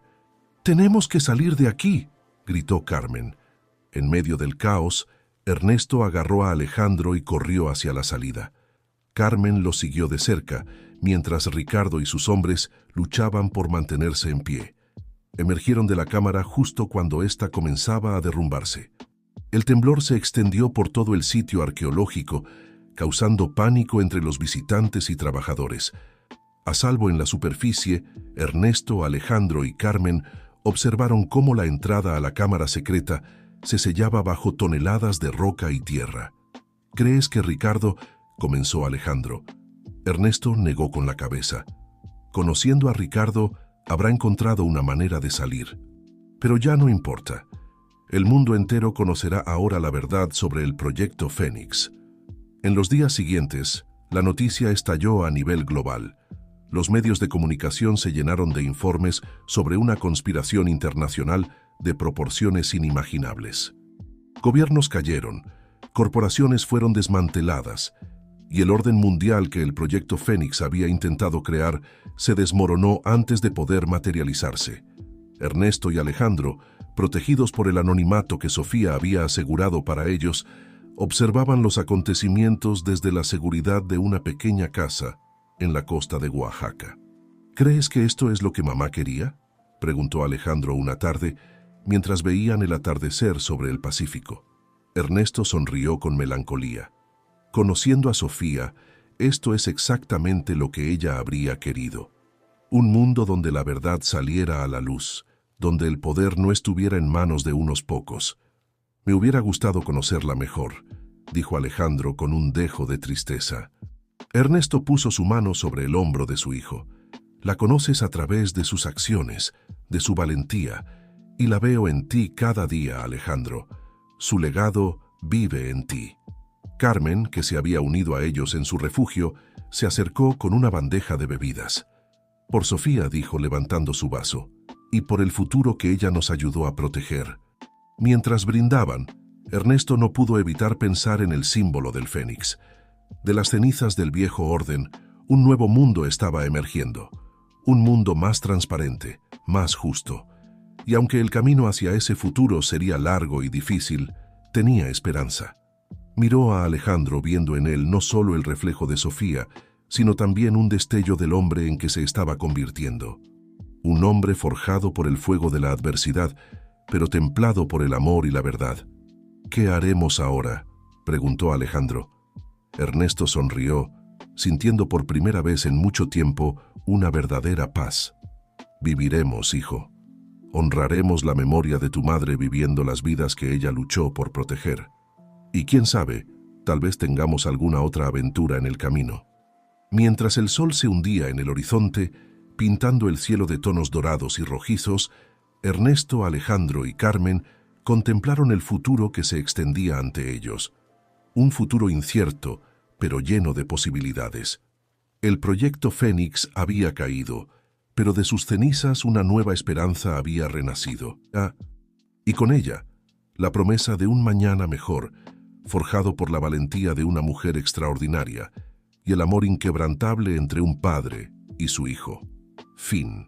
«¡Tenemos que salir de aquí!», gritó Carmen. En medio del caos, Ernesto agarró a Alejandro y corrió hacia la salida. Carmen lo siguió de cerca, mientras Ricardo y sus hombres luchaban por mantenerse en pie. Emergieron de la cámara justo cuando ésta comenzaba a derrumbarse. El temblor se extendió por todo el sitio arqueológico, causando pánico entre los visitantes y trabajadores. A salvo en la superficie, Ernesto, Alejandro y Carmen observaron cómo la entrada a la cámara secreta se sellaba bajo toneladas de roca y tierra. «¿Crees que Ricardo?», comenzó Alejandro. Ernesto negó con la cabeza. Conociendo a Ricardo, habrá encontrado una manera de salir. Pero ya no importa. El mundo entero conocerá ahora la verdad sobre el proyecto Fénix. En los días siguientes, la noticia estalló a nivel global. Los medios de comunicación se llenaron de informes sobre una conspiración internacional de proporciones inimaginables. Gobiernos cayeron, corporaciones fueron desmanteladas, y el orden mundial que el proyecto Fénix había intentado crear se desmoronó antes de poder materializarse. Ernesto y Alejandro, protegidos por el anonimato que Sofía había asegurado para ellos, observaban los acontecimientos desde la seguridad de una pequeña casa en la costa de Oaxaca. «¿Crees que esto es lo que mamá quería?», preguntó Alejandro una tarde, mientras veían el atardecer sobre el Pacífico. Ernesto sonrió con melancolía. Conociendo a Sofía, esto es exactamente lo que ella habría querido. Un mundo donde la verdad saliera a la luz, donde el poder no estuviera en manos de unos pocos. Me hubiera gustado conocerla mejor, dijo Alejandro con un dejo de tristeza. Ernesto puso su mano sobre el hombro de su hijo. La conoces a través de sus acciones, de su valentía, y la veo en ti cada día, Alejandro. Su legado vive en ti. Carmen, que se había unido a ellos en su refugio, se acercó con una bandeja de bebidas. Por Sofía, dijo levantando su vaso, y por el futuro que ella nos ayudó a proteger. Mientras brindaban, Ernesto no pudo evitar pensar en el símbolo del Fénix. De las cenizas del viejo orden, un nuevo mundo estaba emergiendo. Un mundo más transparente, más justo. Y aunque el camino hacia ese futuro sería largo y difícil, tenía esperanza. Miró a Alejandro viendo en él no solo el reflejo de Sofía, sino también un destello del hombre en que se estaba convirtiendo. Un hombre forjado por el fuego de la adversidad, pero templado por el amor y la verdad. ¿Qué haremos ahora?, preguntó Alejandro. Ernesto sonrió, sintiendo por primera vez en mucho tiempo una verdadera paz. Viviremos, hijo. Honraremos la memoria de tu madre viviendo las vidas que ella luchó por proteger. Y quién sabe, tal vez tengamos alguna otra aventura en el camino. Mientras el sol se hundía en el horizonte, pintando el cielo de tonos dorados y rojizos, Ernesto, Alejandro y Carmen contemplaron el futuro que se extendía ante ellos. Un futuro incierto, pero lleno de posibilidades. El proyecto Fénix había caído, pero de sus cenizas una nueva esperanza había renacido. Y con ella, la promesa de un mañana mejor, forjado por la valentía de una mujer extraordinaria y el amor inquebrantable entre un padre y su hijo. Fin.